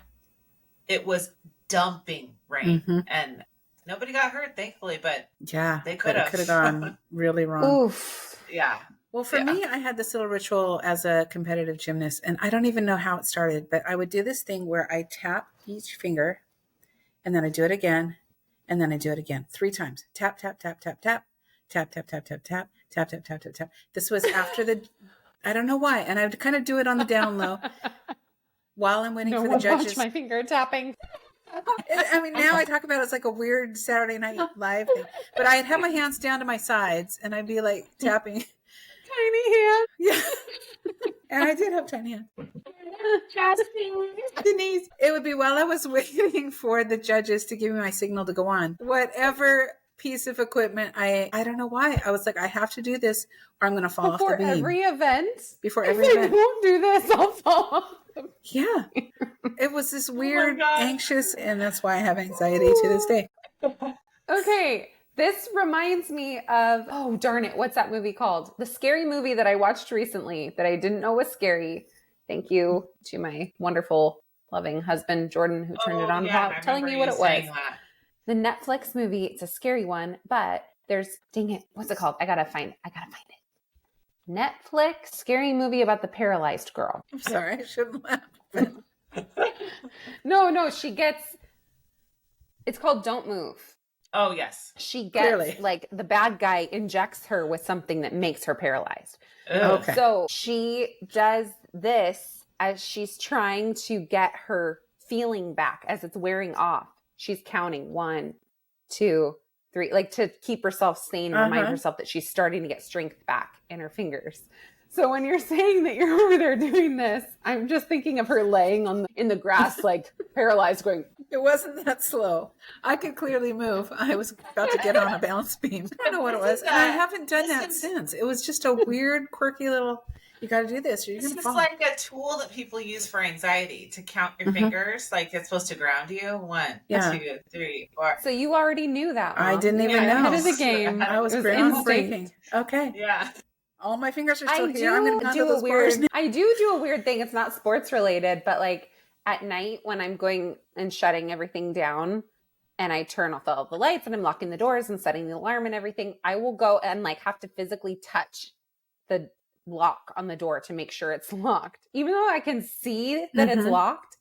It was dumping rain. And nobody got hurt, thankfully, but they could have. It could have gone really wrong. Oof. Yeah. Well, for me, I had this little ritual as a competitive gymnast, and I don't even know how it started, but I would do this thing where I tap each finger, and then I do it again, and then I do it again 3 times. Tap, tap, tap, tap, tap, tap, tap, tap, tap, tap, tap, tap, tap, tap, tap. This was after I don't know why, and I would kind of do it on the down low while I'm waiting for the judges. Watch my finger tapping. I mean, now I talk about it as like a weird Saturday Night Live thing, but I'd have my hands down to my sides and I'd be like tapping. Tiny hands. Yeah. And I did have tiny hands. Denise, it would be while I was waiting for the judges to give me my signal to go on. Whatever piece of equipment, I don't know why. I was like, I have to do this or I'm going to fall off the beam. Before every event? Before every event. If I don't do this, I'll fall off. Yeah. It was this weird, anxious, and that's why I have anxiety to this day. Okay. This reminds me of, oh, darn it. What's that movie called? The scary movie that I watched recently that I didn't know was scary. Thank you to my wonderful, loving husband, Jordan, who turned it on without telling me what it was. The Netflix movie. It's a scary one, but there's, dang it. What's it called? I gotta find it. Netflix scary movie about the paralyzed girl. I'm sorry, I shouldn't laugh. No, it's called Don't Move. Oh, yes. She gets, like, the bad guy injects her with something that makes her paralyzed. Okay. So she does this as she's trying to get her feeling back as it's wearing off. She's counting 1, 2, 3, like to keep herself sane, remind herself that she's starting to get strength back in her fingers. So when you're saying that you're over there doing this, I'm just thinking of her laying in the grass, like paralyzed, going. It wasn't that slow. I could clearly move. I was about to get on a balance beam. I don't know what it was. And I haven't done that since. It was just a weird, quirky little, you got to do this. Or you're this is like a tool that people use for anxiety to count your fingers. Like it's supposed to ground you. 1, 2, 3, 4. So you already knew that, Mom. I didn't even know. Ahead of the game. I was groundbreaking. Okay. Yeah. All my fingers are still here. I'm going to do I do a weird thing. It's not sports related, but like at night when I'm going and shutting everything down and I turn off all the lights and I'm locking the doors and setting the alarm and everything, I will go and like have to physically touch the lock on the door to make sure it's locked. Even though I can see that it's locked,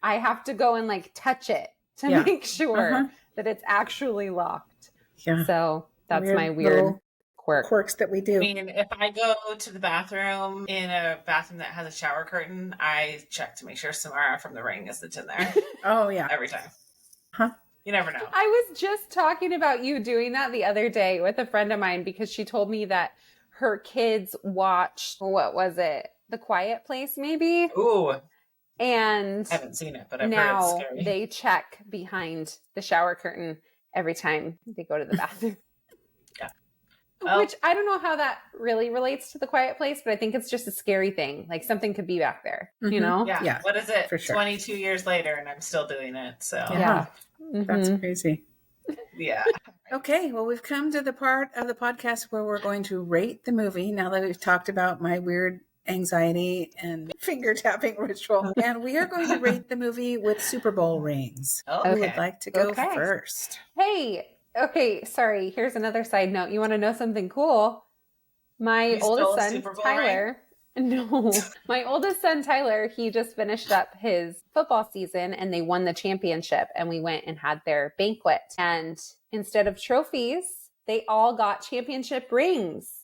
I have to go and like touch it to make sure that it's actually locked. Yeah. So that's my weird quirks that we do. I mean, if I go to the bathroom in a bathroom that has a shower curtain, I check to make sure Samara from The Ring isn't in there. Oh, yeah. Every time. Huh? You never know. I was just talking about you doing that the other day with a friend of mine because she told me that her kids watched, what was it? The Quiet Place, maybe? Ooh. And I haven't seen it, but I've now heard it's scary. They check behind the shower curtain every time they go to the bathroom. Which I don't know how that really relates to The Quiet Place, but I think it's just a scary thing. Like something could be back there, you know? Yeah. What is it? For sure. 22 years later and I'm still doing it. So yeah. That's crazy. Yeah. Okay. Well, we've come to the part of the podcast where we're going to rate the movie now that we've talked about my weird anxiety and finger tapping ritual. And we are going to rate the movie with Super Bowl rings. Who would like to go first? Hey, okay, sorry. Here's another side note. You want to know something cool? My oldest son, Tyler. No, my oldest son, Tyler, he just finished up his football season and they won the championship. And we went and had their banquet. And instead of trophies, they all got championship rings.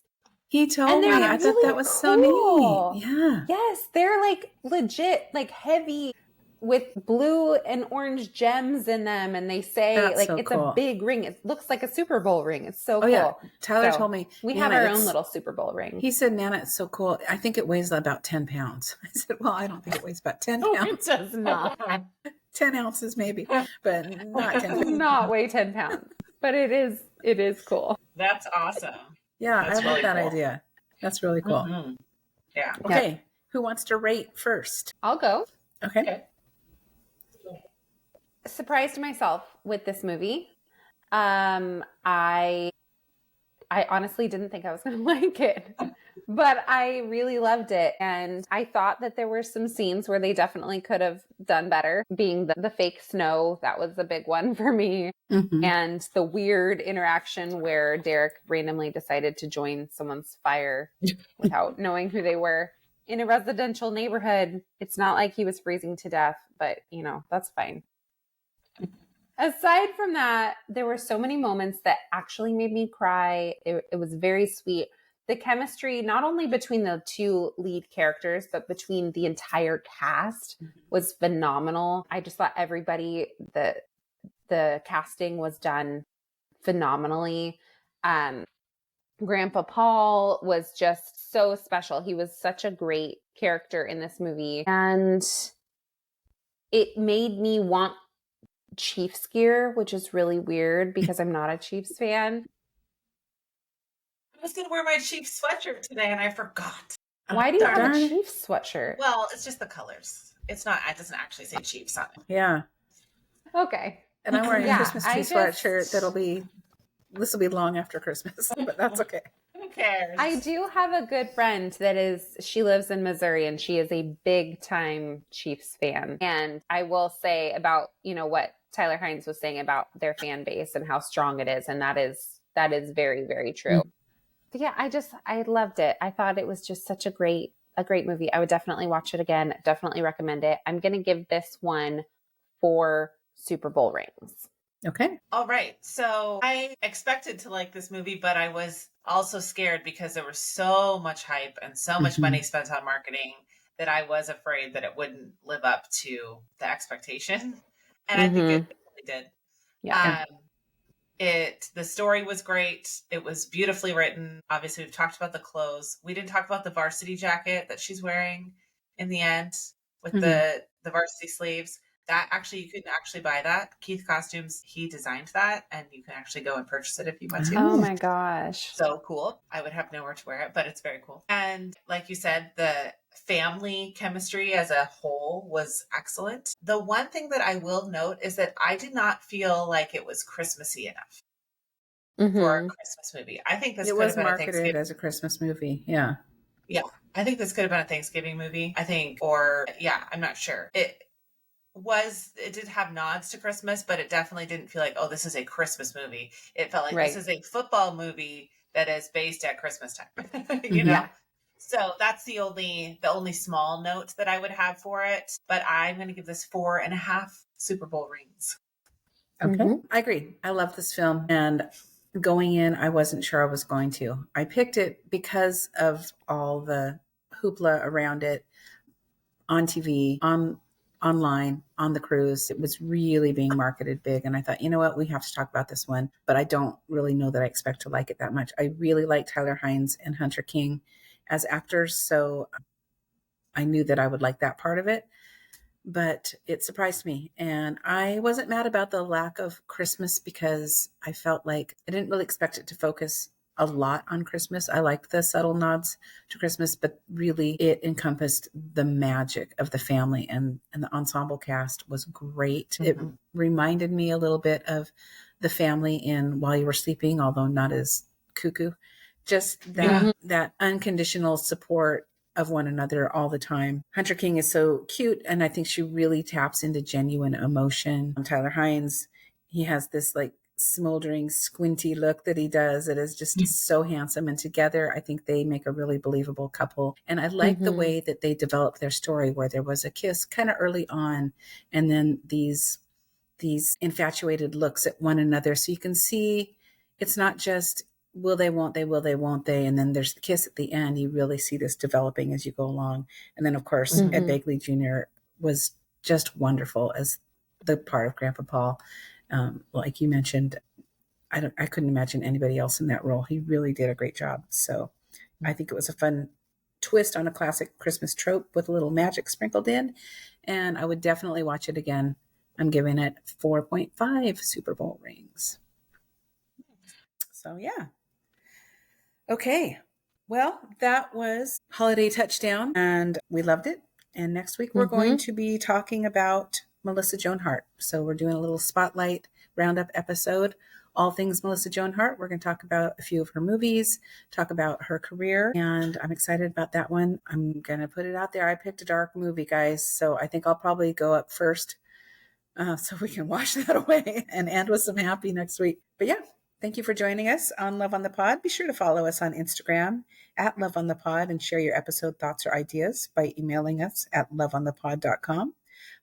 He told me. I thought that was so neat. Yeah. Yes, they're like legit, like heavy with blue and orange gems in them. And they say it's a big ring. It looks like a Super Bowl ring. It's so cool. Yeah. Tyler told me. We have our own little Super Bowl ring. He said, Nana, it's so cool. I think it weighs about 10 pounds. I said, well, I don't think it weighs about 10 pounds. It does not. 10 ounces maybe, but not 10 pounds. Not weigh 10 pounds. But it is cool. That's awesome. Yeah, I love that idea. That's really cool. Mm-hmm. Yeah. Okay. Who wants to rate first? I'll go. Okay. Surprised myself with this movie. I honestly didn't think I was going to like it, but I really loved it. And I thought that there were some scenes where they definitely could have done better, being the fake snow. That was a big one for me. Mm-hmm. And the weird interaction where Derek randomly decided to join someone's fire without knowing who they were in a residential neighborhood. It's not like he was freezing to death, but that's fine. Aside from that, there were so many moments that actually made me cry. It was very sweet. The chemistry, not only between the two lead characters, but between the entire cast was phenomenal. I just thought everybody, the casting was done phenomenally. Grandpa Paul was just so special. He was such a great character in this movie. And it made me want Chiefs gear, which is really weird because I'm not a Chiefs fan. I was going to wear my Chiefs sweatshirt today and I forgot. Why do you have a Chiefs sweatshirt? Well, it's just the colors. It doesn't actually say Chiefs on it. Yeah. Okay. And I'm wearing a Christmas tree sweatshirt this will be long after Christmas, but that's okay. Who cares? I do have a good friend she lives in Missouri and she is a big time Chiefs fan. And I will say about, what Tyler Hines was saying about their fan base and how strong it is. And that is very, very true. Mm-hmm. But yeah, I loved it. I thought it was just such a great movie. I would definitely watch it again. Definitely recommend it. I'm going to give this one 4 Super Bowl rings. Okay. All right. So I expected to like this movie, but I was also scared because there was so much hype and so much money spent on marketing that I was afraid that it wouldn't live up to the expectation. And I think it really did. Yeah. The story was great. It was beautifully written. Obviously, we've talked about the clothes. We didn't talk about the varsity jacket that she's wearing in the end with the varsity sleeves. That actually, you can actually buy that. Keith Costumes, he designed that, and you can actually go and purchase it if you want to. Oh my gosh. So cool. I would have nowhere to wear it, but it's very cool. And like you said, the family chemistry as a whole was excellent. The one thing that I will note is that I did not feel like it was Christmassy enough for a Christmas movie. I think this could have been marketed as a Christmas movie. Yeah. Yeah. I think this could have been a Thanksgiving movie. I'm not sure. It did have nods to Christmas, but it definitely didn't feel like, oh, this is a Christmas movie. It felt like this is a football movie that is based at Christmas time. you know? So that's the only small note that I would have for it. But I'm going to give this 4.5 Super Bowl rings. Okay. I agree. I love this film. And going in, I wasn't sure I was going to. I picked it because of all the hoopla around it on TV, online, on the cruise. It was really being marketed big. And I thought, you know what, we have to talk about this one. But I don't really know that I expect to like it that much. I really like Tyler Hines and Hunter King as actors. So I knew that I would like that part of it. But it surprised me. And I wasn't mad about the lack of Christmas because I felt like I didn't really expect it to focus a lot on Christmas. I liked the subtle nods to Christmas, but really it encompassed the magic of the family, and the ensemble cast was great. It reminded me a little bit of the family in While You Were Sleeping, although not as cuckoo. Just that unconditional support of one another all the time. Hunter King is so cute, and I think she really taps into genuine emotion. Tyler Hynes, he has this like smoldering, squinty look that he does. It is just so handsome. And together, I think they make a really believable couple. And I like the way that they developed their story, where there was a kiss kind of early on, and then these infatuated looks at one another. So you can see it's not just will they, won't they, and then there's the kiss at the end. You really see this developing as you go along. And then, of course, Ed Begley Jr. was just wonderful as the part of Grandpa Paul. Like you mentioned, I couldn't imagine anybody else in that role. He really did a great job. So I think it was a fun twist on a classic Christmas trope with a little magic sprinkled in. And I would definitely watch it again. I'm giving it 4.5 Super Bowl rings. So, yeah. Okay. Well, that was Holiday Touchdown, and we loved it. And next week, we're going to be talking about Melissa Joan Hart. So we're doing a little spotlight roundup episode, all things Melissa Joan Hart. We're going to talk about a few of her movies, talk about her career, and I'm excited about that one. I'm going to put it out there. I picked a dark movie, guys, so I think I'll probably go up first so we can wash that away and end with some happy next week. But yeah, thank you for joining us on Love on the Pod. Be sure to follow us on Instagram at Love on the Pod and share your episode thoughts or ideas by emailing us at loveonthepod.com.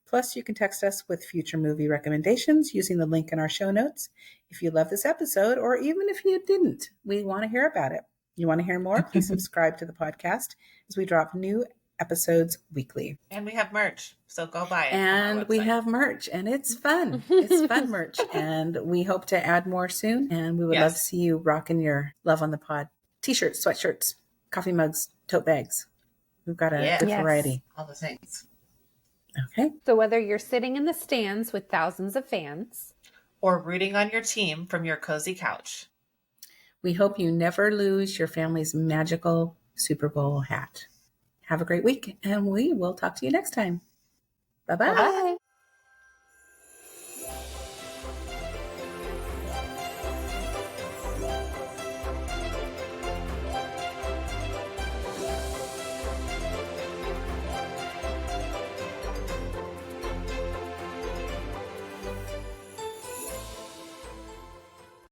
Plus, you can text us with future movie recommendations using the link in our show notes. If you love this episode, or even if you didn't, we want to hear about it. You want to hear more? Please subscribe to the podcast as we drop new episodes weekly. And we have merch, so go buy it. And we have merch, and it's fun. It's fun merch, and we hope to add more soon. And we would love to see you rocking your Love on the Pod t-shirts, sweatshirts, coffee mugs, tote bags. We've got a good variety. All the things. Okay. So whether you're sitting in the stands with thousands of fans, or rooting on your team from your cozy couch, we hope you never lose your family's magical Super Bowl hat. Have a great week, and we will talk to you next time. Bye-bye. bye-bye.